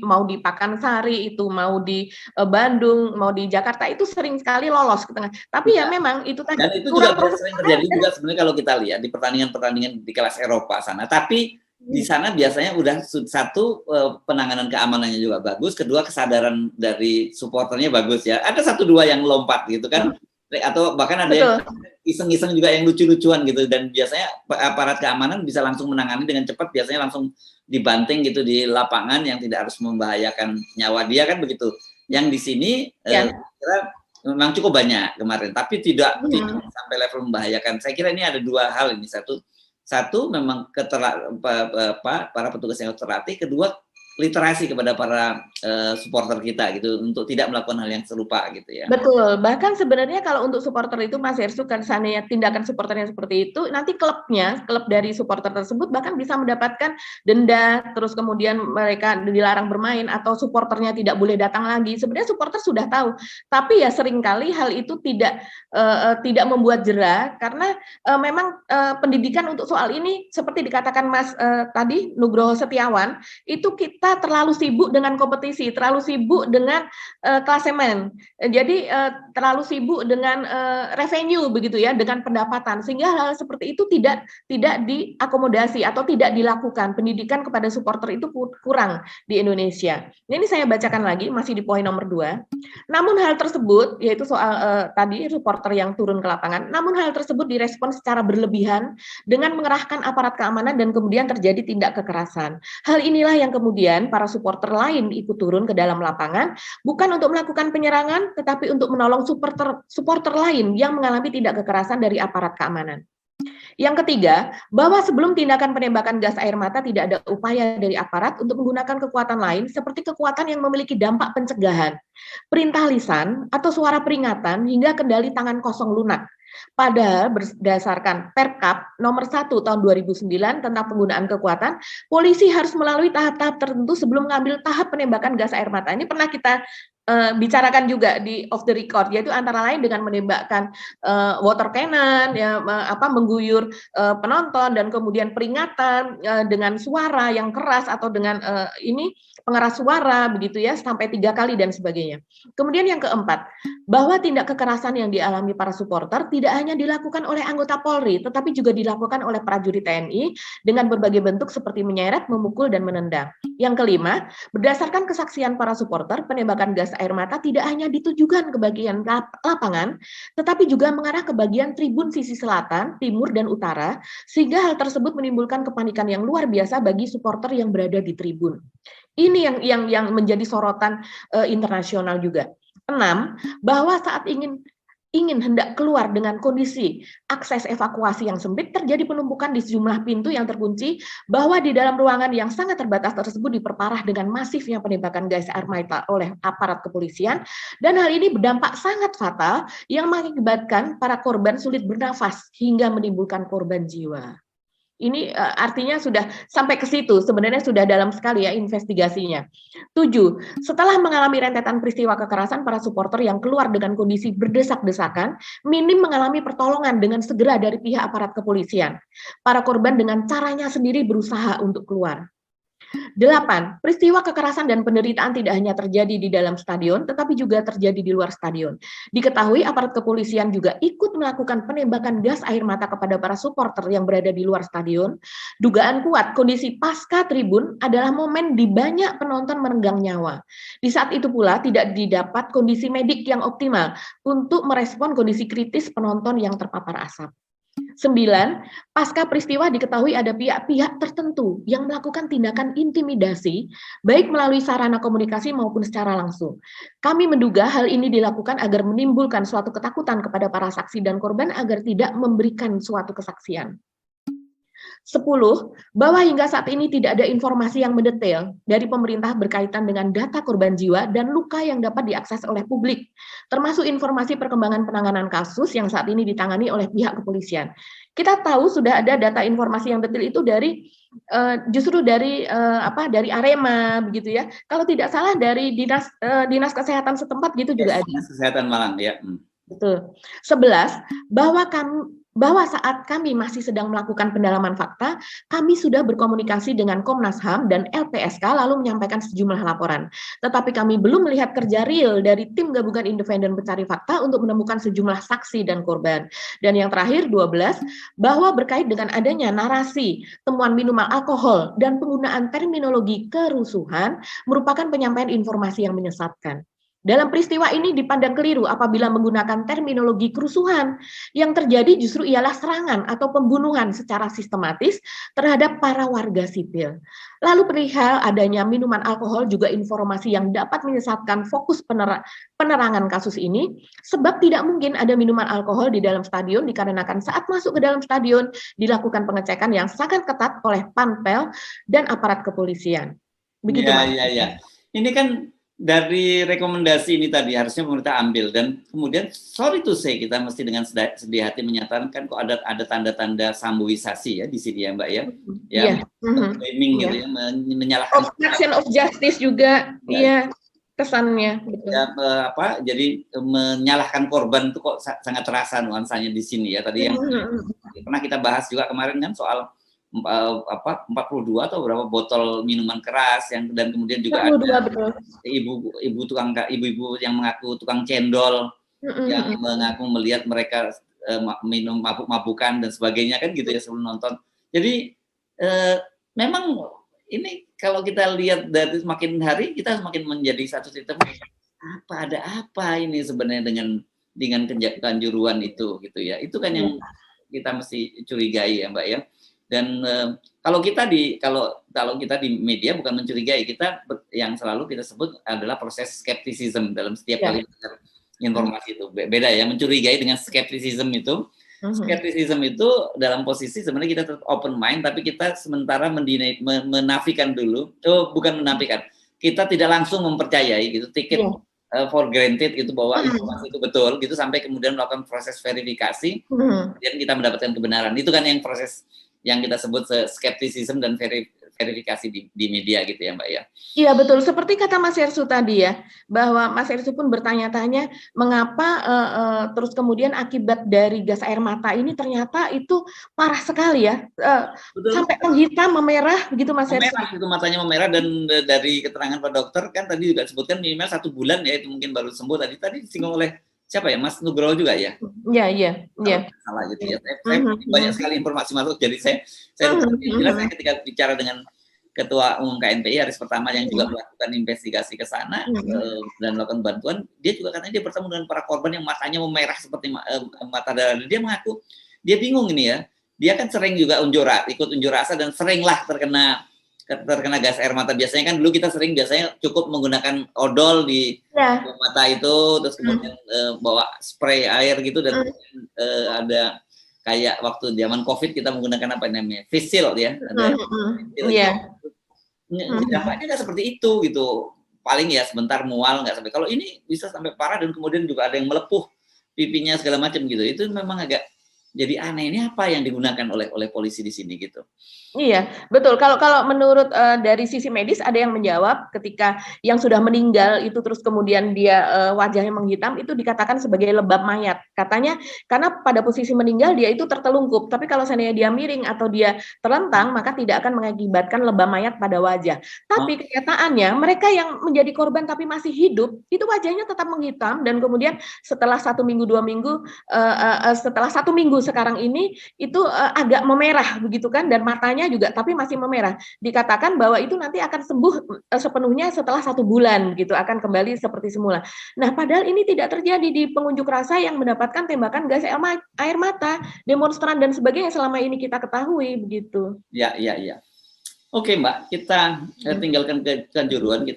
mau di Pakansari, itu mau di Bandung, mau di Jakarta, itu sering sekali lolos ke tengah. Tapi ya memang itu tadi. Dan itu juga sering terjadi juga sebenarnya kalau kita lihat di pertandingan di kelas Eropa sana. Tapi di sana biasanya udah satu, penanganan keamanannya juga bagus, kedua kesadaran dari supporternya bagus ya. Ada 1-2 yang lompat gitu kan. Atau bahkan ada yang iseng-iseng juga yang lucu-lucuan gitu, dan biasanya aparat keamanan bisa langsung menangani dengan cepat, biasanya langsung dibanting gitu di lapangan yang tidak harus membahayakan nyawa dia kan begitu. Yang di sini kira memang cukup banyak kemarin, tapi tidak sampai level membahayakan. Saya kira ini ada 2 hal ini. satu memang para petugas yang terlatih, kedua literasi kepada para supporter kita gitu untuk tidak melakukan hal yang serupa gitu ya. Betul. Bahkan sebenarnya kalau untuk supporter itu Mas Hersuk kan seandainya tindakan supporternya seperti itu, nanti klub dari supporter tersebut bahkan bisa mendapatkan denda, terus kemudian mereka dilarang bermain atau supporternya tidak boleh datang lagi. Sebenarnya supporter sudah tahu, tapi ya seringkali hal itu tidak membuat jera karena memang pendidikan untuk soal ini seperti dikatakan Mas tadi Nugroho Setiawan, itu kita terlalu sibuk dengan kompetisi, terlalu sibuk dengan klasemen. Jadi terlalu sibuk dengan revenue begitu ya, dengan pendapatan, sehingga hal seperti itu tidak diakomodasi atau tidak dilakukan. Pendidikan kepada supporter itu kurang di Indonesia. Ini saya bacakan lagi, masih di poin nomor 2. Namun hal tersebut, yaitu soal tadi supporter yang turun ke lapangan, namun hal tersebut direspon secara berlebihan dengan mengerahkan aparat keamanan dan kemudian terjadi tindak kekerasan. Hal inilah yang kemudian para supporter lain ikut turun ke dalam lapangan, bukan untuk melakukan penyerangan, tetapi untuk menolong supporter lain yang mengalami tindak kekerasan dari aparat keamanan. Yang ketiga, bahwa sebelum tindakan penembakan gas air mata tidak ada upaya dari aparat untuk menggunakan kekuatan lain seperti kekuatan yang memiliki dampak pencegahan, perintah lisan, atau suara peringatan hingga kendali tangan kosong lunak. Padahal berdasarkan Perkap nomor 1 tahun 2009 tentang penggunaan kekuatan, polisi harus melalui tahap-tahap tertentu sebelum mengambil tahap penembakan gas air mata. Ini pernah kita bicarakan juga di off the record, yaitu antara lain dengan menembakkan water cannon, ya, mengguyur penonton, dan kemudian peringatan dengan suara yang keras atau dengan pengeras suara begitu ya, sampai 3 kali dan sebagainya. Kemudian yang keempat, bahwa tindak kekerasan yang dialami para supporter tidak hanya dilakukan oleh anggota Polri, tetapi juga dilakukan oleh prajurit TNI dengan berbagai bentuk seperti menyeret, memukul, dan menendang. Yang kelima, berdasarkan kesaksian para supporter, penembakan gas air mata tidak hanya ditujukan ke bagian lapangan, tetapi juga mengarah ke bagian tribun sisi selatan, timur, dan utara, sehingga hal tersebut menimbulkan kepanikan yang luar biasa bagi supporter yang berada di tribun. Ini yang menjadi sorotan internasional juga. 6, bahwa saat ingin hendak keluar dengan kondisi akses evakuasi yang sempit, terjadi penumpukan di sejumlah pintu yang terkunci, bahwa di dalam ruangan yang sangat terbatas tersebut diperparah dengan masifnya penembakan gas air mata oleh aparat kepolisian, dan hal ini berdampak sangat fatal yang mengakibatkan para korban sulit bernafas hingga menimbulkan korban jiwa. Ini artinya sudah sampai ke situ, sebenarnya sudah dalam sekali ya investigasinya. 7, setelah mengalami rentetan peristiwa kekerasan, para supporter yang keluar dengan kondisi berdesak-desakan, minim mengalami pertolongan dengan segera dari pihak aparat kepolisian. Para korban dengan caranya sendiri berusaha untuk keluar. 8, peristiwa kekerasan dan penderitaan tidak hanya terjadi di dalam stadion, tetapi juga terjadi di luar stadion. Diketahui aparat kepolisian juga ikut melakukan penembakan gas air mata kepada para supporter yang berada di luar stadion. Dugaan kuat kondisi pasca tribun adalah momen di banyak penonton merenggang nyawa. Di saat itu pula tidak didapat kondisi medik yang optimal untuk merespon kondisi kritis penonton yang terpapar asap. 9, pasca peristiwa diketahui ada pihak-pihak tertentu yang melakukan tindakan intimidasi, baik melalui sarana komunikasi maupun secara langsung. Kami menduga hal ini dilakukan agar menimbulkan suatu ketakutan kepada para saksi dan korban agar tidak memberikan suatu kesaksian. 10, bahwa hingga saat ini tidak ada informasi yang mendetail dari pemerintah berkaitan dengan data korban jiwa dan luka yang dapat diakses oleh publik, termasuk informasi perkembangan penanganan kasus yang saat ini ditangani oleh pihak kepolisian. Kita tahu sudah ada data informasi yang detail itu dari justru dari Arema begitu ya. Kalau tidak salah dari dinas kesehatan setempat gitu juga ada. Dinas Kesehatan Malang ya. Betul. 11, bahwa saat kami masih sedang melakukan pendalaman fakta, kami sudah berkomunikasi dengan Komnas HAM dan LPSK lalu menyampaikan sejumlah laporan. Tetapi kami belum melihat kerja real dari tim gabungan independen pencari fakta untuk menemukan sejumlah saksi dan korban. Dan yang terakhir 12, bahwa berkait dengan adanya narasi, temuan minuman alkohol, dan penggunaan terminologi kerusuhan merupakan penyampaian informasi yang menyesatkan. Dalam peristiwa ini dipandang keliru apabila menggunakan terminologi kerusuhan. Yang terjadi justru ialah serangan atau pembunuhan secara sistematis terhadap para warga sipil. Lalu perihal adanya minuman alkohol juga informasi yang dapat menyesatkan fokus penerangan kasus ini, sebab tidak mungkin ada minuman alkohol di dalam stadion dikarenakan saat masuk ke dalam stadion dilakukan pengecekan yang sangat ketat oleh Panpel dan aparat kepolisian. Begitu, ya. Ini kan dari rekomendasi ini tadi harusnya pemerintah ambil, dan kemudian sorry to say kita mesti dengan sedih hati menyatakan kok ada tanda-tanda samboisasi ya di sini ya Mbak ya, blaming gitu ya, menyalahkan. Obstruction of justice juga, kesannya. Betul. Ya, jadi menyalahkan korban itu kok sangat terasa nuansanya di sini ya tadi yang pernah kita bahas juga kemarin kan soal 42 atau berapa botol minuman keras yang, dan kemudian juga 42, ada betul. ibu-ibu yang mengaku tukang cendol yang mengaku melihat mereka minum mabuk-mabukan dan sebagainya kan gitu ya sebelum nonton. Jadi memang ini kalau kita lihat dari semakin hari kita semakin menjadi satu titik ada apa ini sebenarnya dengan Kanjuruhan itu gitu ya. Itu kan yang kita mesti curigai ya Mbak ya. Dan kalau kita di media bukan mencurigai, kita yang selalu kita sebut adalah proses skepticism dalam setiap kali informasi itu. Beda ya, mencurigai dengan skepticism itu. Skepticism itu dalam posisi sebenarnya kita tetap open mind, tapi kita sementara menafikan dulu. Bukan menafikan, kita tidak langsung mempercayai gitu, take it for granted gitu bahwa informasi itu betul gitu sampai kemudian melakukan proses verifikasi, dan kita mendapatkan kebenaran. Itu kan yang proses yang kita sebut skepticism dan verifikasi di media gitu ya Mbak ya. Iya betul, seperti kata Mas Hersu tadi ya, bahwa Mas Hersu pun bertanya-tanya mengapa terus kemudian akibat dari gas air mata ini ternyata itu parah sekali ya, sampai menghitam, memerah begitu Mas Hersu. Memerah itu matanya memerah, dan dari keterangan Pak Dokter kan tadi juga disebutkan minimal 1 bulan ya, itu mungkin baru sembuh. Tadi disinggung oleh siapa ya, Mas Nugroho juga ya? Iya. Salah gitu ya. Saya banyak sekali informasi masuk, jadi saya jelas ketika bicara dengan Ketua Umum KNPI hari pertama yang juga melakukan investigasi ke sana dan melakukan bantuan, dia juga katanya dia bertemu dengan para korban yang matanya memerah seperti mata darah. Dia mengaku dia bingung ini ya. Dia kan sering juga ikut unjuk rasa dan seringlah terkena gas air mata. Biasanya kan dulu kita biasanya cukup menggunakan odol di mata itu, terus kemudian bawa spray air gitu, dan ada kayak waktu zaman COVID kita menggunakan apa namanya face shield ya. Dampaknya nggak seperti itu gitu. Paling ya sebentar mual, nggak sampai. Kalau ini bisa sampai parah dan kemudian juga ada yang melepuh pipinya segala macam gitu. Itu memang agak jadi aneh, ini apa yang digunakan oleh polisi di sini gitu. Iya, betul. Kalau menurut dari sisi medis ada yang menjawab ketika yang sudah meninggal itu terus kemudian dia wajahnya menghitam, itu dikatakan sebagai lebam mayat. Katanya karena pada posisi meninggal dia itu tertelungkup, tapi kalau seandainya dia miring atau dia terlentang maka tidak akan mengakibatkan lebam mayat pada wajah. Tapi kenyataannya mereka yang menjadi korban tapi masih hidup itu wajahnya tetap menghitam, dan kemudian setelah 1 minggu 2 minggu setelah 1 minggu sekarang ini itu agak memerah begitu kan, dan matanya juga tapi masih memerah. Dikatakan bahwa itu nanti akan sembuh sepenuhnya setelah 1 bulan gitu, akan kembali seperti semula. Nah, padahal ini tidak terjadi di pengunjuk rasa yang mendapatkan tembakan gas air mata, demonstran dan sebagainya selama ini kita ketahui begitu. Ya. Oke Mbak, kita tinggalkan ke Kanjuruhan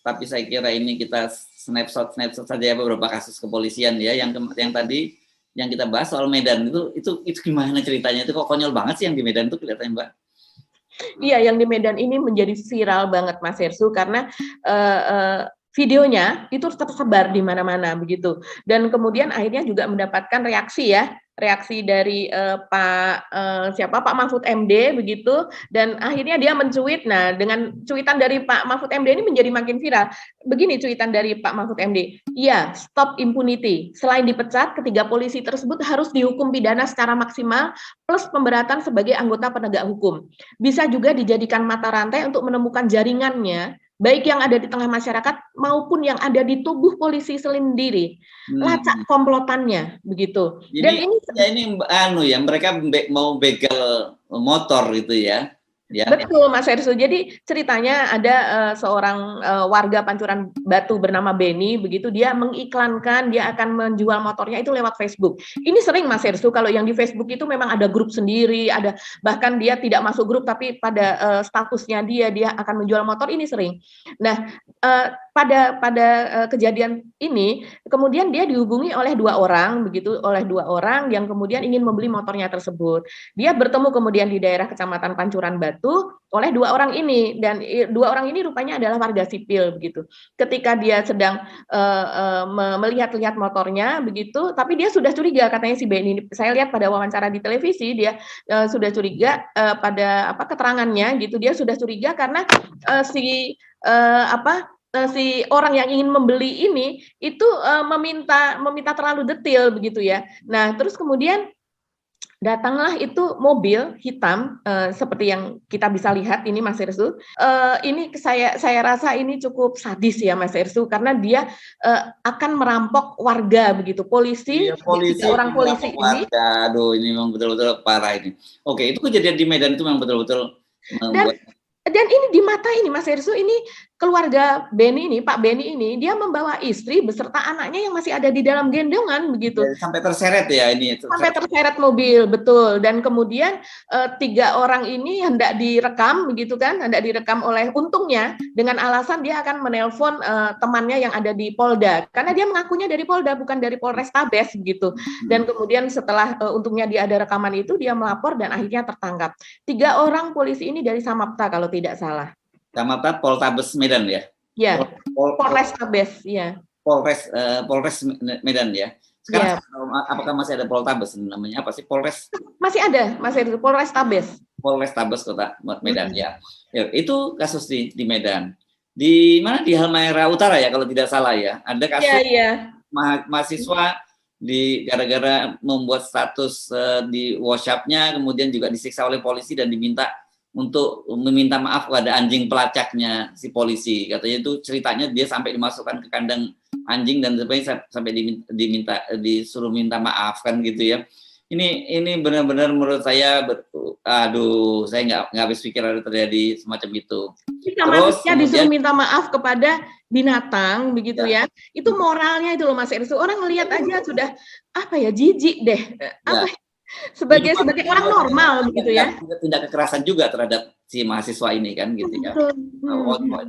tapi saya kira ini kita snapshot saja beberapa kasus kepolisian ya, yang tadi yang kita bahas soal Medan itu gimana ceritanya, itu kok konyol banget sih yang di Medan itu kelihatannya Mbak. Iya, yang di Medan ini menjadi viral banget Mas Hersu karena videonya itu tersebar di mana-mana begitu, dan kemudian akhirnya juga mendapatkan reaksi dari Pak Mahfud MD begitu, dan akhirnya dia mencuit. Nah, dengan cuitan dari Pak Mahfud MD ini menjadi makin viral. Begini cuitan dari Pak Mahfud MD, "Ya, stop impunity. Selain dipecat, ketiga polisi tersebut harus dihukum pidana secara maksimal plus pemberatan sebagai anggota penegak hukum. Bisa juga dijadikan mata rantai untuk menemukan jaringannya, baik yang ada di tengah masyarakat maupun yang ada di tubuh polisi sendiri. Lacak komplotannya begitu." Dan ini mereka mau begal motor gitu ya. Ya. Betul Mas Hersu. Jadi ceritanya ada seorang warga Pancuran Batu bernama Benny, begitu dia mengiklankan dia akan menjual motornya itu lewat Facebook. Ini sering Mas Hersu, kalau yang di Facebook itu memang ada grup sendiri, ada bahkan dia tidak masuk grup tapi pada statusnya dia akan menjual motor, ini sering. Nah, pada kejadian ini kemudian dia dihubungi oleh dua orang yang kemudian ingin membeli motornya tersebut. Dia bertemu kemudian di daerah Kecamatan Pancuran Batu oleh dua orang ini, dan dua orang ini rupanya adalah warga sipil begitu. Ketika dia sedang melihat-lihat motornya begitu, tapi dia sudah curiga, katanya si Benny. Saya lihat pada wawancara di televisi dia sudah curiga pada keterangannya gitu. Dia sudah curiga karena si orang yang ingin membeli ini itu meminta terlalu detail begitu ya. Nah, terus kemudian datanglah itu mobil hitam seperti yang kita bisa lihat ini Mas Hersu. Ini saya rasa ini cukup sadis ya Mas Hersu, karena dia akan merampok warga begitu. Polisi orang polisi ini. Aduh, ini memang betul-betul parah ini. Oke, itu kejadian di Medan itu memang betul-betul membuat. Dan ini di mata ini Mas Hersu, ini keluarga Benny ini, Pak Benny ini, dia membawa istri beserta anaknya yang masih ada di dalam gendongan begitu. Sampai terseret ya ini. Sampai terseret mobil, betul. Dan kemudian 3 orang ini hendak direkam begitu kan, hendak direkam oleh, untungnya dengan alasan dia akan menelpon temannya yang ada di Polda, karena dia mengakunya dari Polda bukan dari Polrestabes gitu. Dan kemudian setelah untungnya dia ada rekaman itu, dia melapor dan akhirnya tertangkap. 3 orang polisi ini dari Samapta kalau tidak salah. Samapta Poltabes Medan ya? Ya, Polrestabes, ya. Polres Medan ya. Sekarang apakah masih ada Poltabes, namanya apa sih, Polres? Masih ada, masih ada Polrestabes. Polrestabes Kota Medan ya. Itu kasus di Medan. Di mana, di Halmahera Utara ya kalau tidak salah ya. Ada kasus mahasiswa gara-gara membuat status di WhatsApp-nya, kemudian juga disiksa oleh polisi dan diminta maaf kepada anjing pelacaknya si polisi. Katanya itu ceritanya dia sampai dimasukkan ke kandang anjing dan sampai disuruh minta maaf kan gitu ya. Ini benar-benar menurut saya saya nggak habis pikir ada terjadi semacam itu. Jika manusia disuruh minta maaf kepada binatang begitu ya. Itu moralnya itu loh Mas Hersu. Orang ngelihat aja sudah jijik deh. Sebagai orang normal begitu ya. Tindak kekerasan juga terhadap si mahasiswa ini kan gitu ya.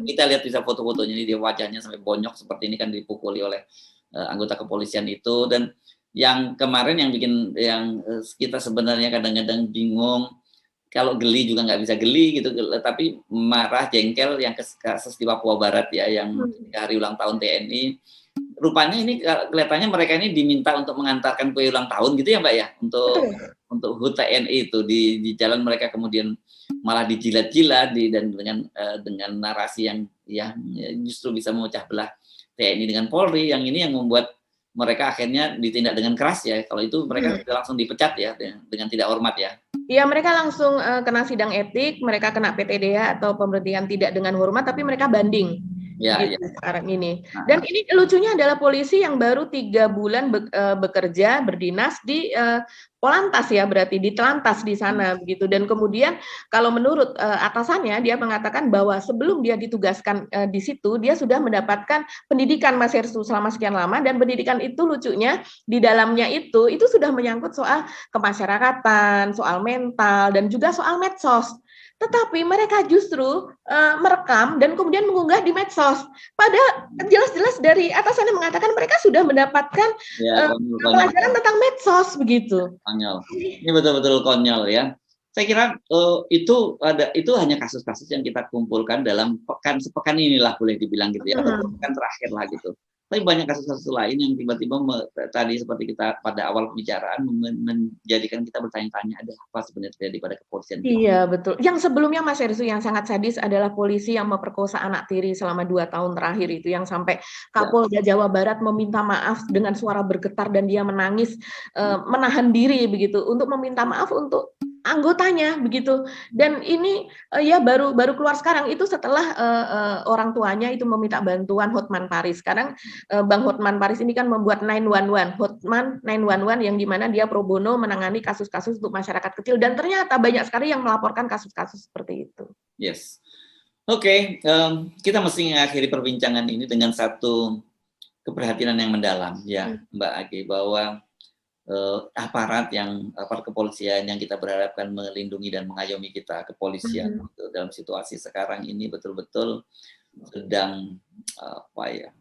Kita lihat bisa foto-fotonya ini, dia wajahnya sampai bonyok seperti ini kan, dipukuli oleh anggota kepolisian itu. Dan yang kemarin yang kita sebenarnya kadang-kadang bingung, kalau geli juga nggak bisa geli gitu, tapi marah jengkel yang kasus di Papua Barat ya, yang hari ulang tahun TNI. Rupanya ini kelihatannya mereka ini diminta untuk mengantarkan kue ulang tahun gitu ya Mbak ya, untuk HUT TNI itu di jalan, mereka kemudian malah dijilat-jilat dan dengan narasi yang justru bisa memecah belah TNI dengan Polri, yang ini yang membuat mereka akhirnya ditindak dengan keras ya. Kalau itu mereka langsung dipecat ya, dengan tidak hormat ya. Iya, mereka langsung kena sidang etik, mereka kena PTDH atau pemberhentian tidak dengan hormat, tapi mereka banding. Sekarang ini. Dan ini lucunya adalah polisi yang baru 3 bulan bekerja, berdinas di Polantas ya, berarti di Telantas di sana begitu. Dan kemudian kalau menurut atasannya, dia mengatakan bahwa sebelum dia ditugaskan di situ, dia sudah mendapatkan pendidikan Mas Hersu selama sekian lama, dan pendidikan itu lucunya di dalamnya itu sudah menyangkut soal kemasyarakatan, soal mental, dan juga soal medsos. Tetapi mereka justru merekam dan kemudian mengunggah di medsos. Padahal jelas-jelas dari atasannya mengatakan mereka sudah mendapatkan pelajaran tentang medsos begitu. Konyol. Ini betul-betul konyol ya. Saya kira itu hanya kasus-kasus yang kita kumpulkan dalam sepekan inilah, boleh dibilang gitu ya, atau pekan terakhir lah gitu. Tapi banyak kasus-kasus lain yang tiba-tiba tadi seperti kita pada awal pembicaraan menjadikan kita bertanya-tanya, ada apa sebenarnya terjadi pada kepolisian. Iya betul. Yang sebelumnya Mas Hersu yang sangat sadis adalah polisi yang memperkosa anak tiri selama 2 tahun terakhir itu, yang sampai Kapolda Jawa Barat meminta maaf dengan suara bergetar dan dia menangis, menahan diri begitu untuk meminta maaf untuk anggotanya begitu. Dan ini baru keluar sekarang itu setelah orang tuanya itu meminta bantuan Hotman Paris. Sekarang Bang Hotman Paris ini kan membuat 911, Hotman 911, yang dimana dia pro bono menangani kasus-kasus untuk masyarakat kecil, dan ternyata banyak sekali yang melaporkan kasus-kasus seperti itu. Yes. Oke, kita mesti mengakhiri perbincangan ini dengan satu keprihatinan yang mendalam, ya, Mbak Agi, bahwa aparat kepolisian yang kita berharapkan melindungi dan mengayomi kita, kepolisian gitu, dalam situasi sekarang ini betul-betul sedang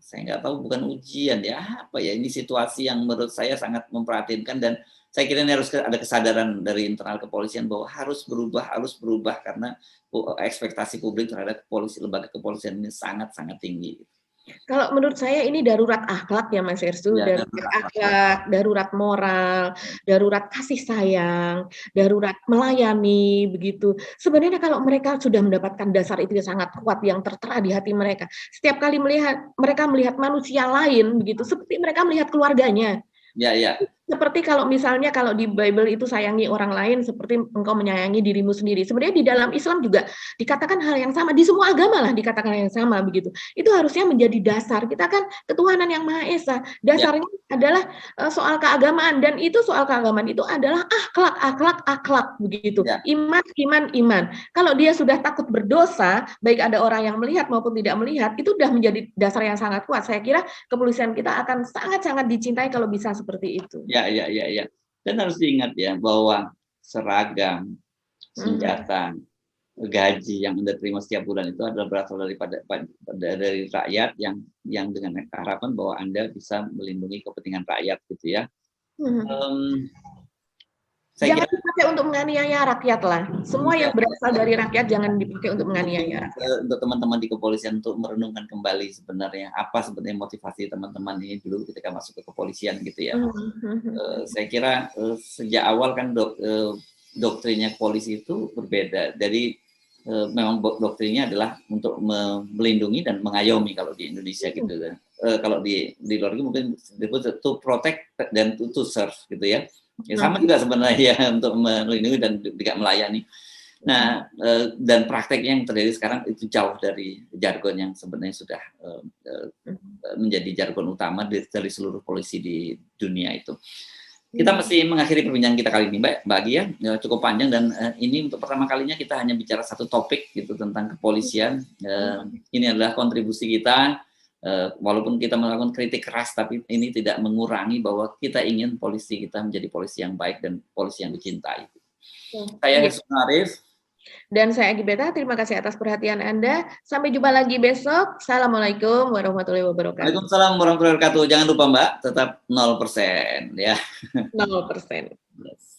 saya nggak tahu, bukan ujian ya, ini situasi yang menurut saya sangat memprihatinkan, dan saya kira ini harus ada kesadaran dari internal kepolisian bahwa harus berubah karena ekspektasi publik terhadap lembaga kepolisian ini sangat-sangat tinggi. Kalau menurut saya ini darurat akhlak ya Mas Ersu, ya, darurat akhlak, darurat moral, darurat kasih sayang, darurat melayani, begitu. Sebenarnya kalau mereka sudah mendapatkan dasar itu yang sangat kuat yang tertera di hati mereka, setiap kali mereka melihat manusia lain, begitu, seperti mereka melihat keluarganya. Ya. Seperti kalau misalnya kalau di Bible itu sayangi orang lain seperti engkau menyayangi dirimu sendiri. Sebenarnya di dalam Islam juga dikatakan hal yang sama, di semua agama lah dikatakan hal yang sama begitu. Itu harusnya menjadi dasar. Kita kan ketuhanan yang Maha Esa. Dasarnya adalah soal keagamaan, dan itu soal keagamaan itu adalah akhlak begitu. Iman. Kalau dia sudah takut berdosa, baik ada orang yang melihat maupun tidak melihat, itu sudah menjadi dasar yang sangat kuat. Saya kira kepolisian kita akan sangat-sangat dicintai kalau bisa seperti itu. Ya. Dan harus diingat ya bahwa seragam, senjata, gaji yang Anda terima setiap bulan itu adalah berasal dari rakyat yang dengan harapan bahwa Anda bisa melindungi kepentingan rakyat gitu ya. Jangan dipakai untuk menganiaya rakyat lah. Semua yang berasal dari rakyat jangan dipakai untuk menganiaya rakyat. Untuk teman-teman di kepolisian untuk merenungkan kembali sebenarnya apa sebenarnya motivasi teman-teman ini dulu ketika masuk ke kepolisian gitu ya. Saya kira sejak awal kan doktrinnya polisi itu berbeda. Jadi memang doktrinnya adalah untuk melindungi dan mengayomi kalau di Indonesia gitu kan. Kalau di luar negeri mungkin disebut to protect dan to serve gitu ya. Ya sama juga sebenarnya untuk melindungi dan juga melayani. Nah, dan prakteknya yang terjadi sekarang itu jauh dari jargon yang sebenarnya sudah menjadi jargon utama dari seluruh polisi di dunia itu. Kita mesti mengakhiri perbincangan kita kali ini, Mbak Agi ya, cukup panjang, dan ini untuk pertama kalinya kita hanya bicara satu topik gitu tentang kepolisian. Ini adalah kontribusi kita. Walaupun kita melakukan kritik keras, tapi ini tidak mengurangi bahwa kita ingin polisi kita menjadi polisi yang baik dan polisi yang dicintai. Saya Hirsun Arif. Dan saya Agi Beta, terima kasih atas perhatian Anda. Sampai jumpa lagi besok. Assalamualaikum warahmatullahi wabarakatuh. Waalaikumsalam warahmatullahi wabarakatuh. Jangan lupa Mbak, tetap 0% ya. 0%. Yes.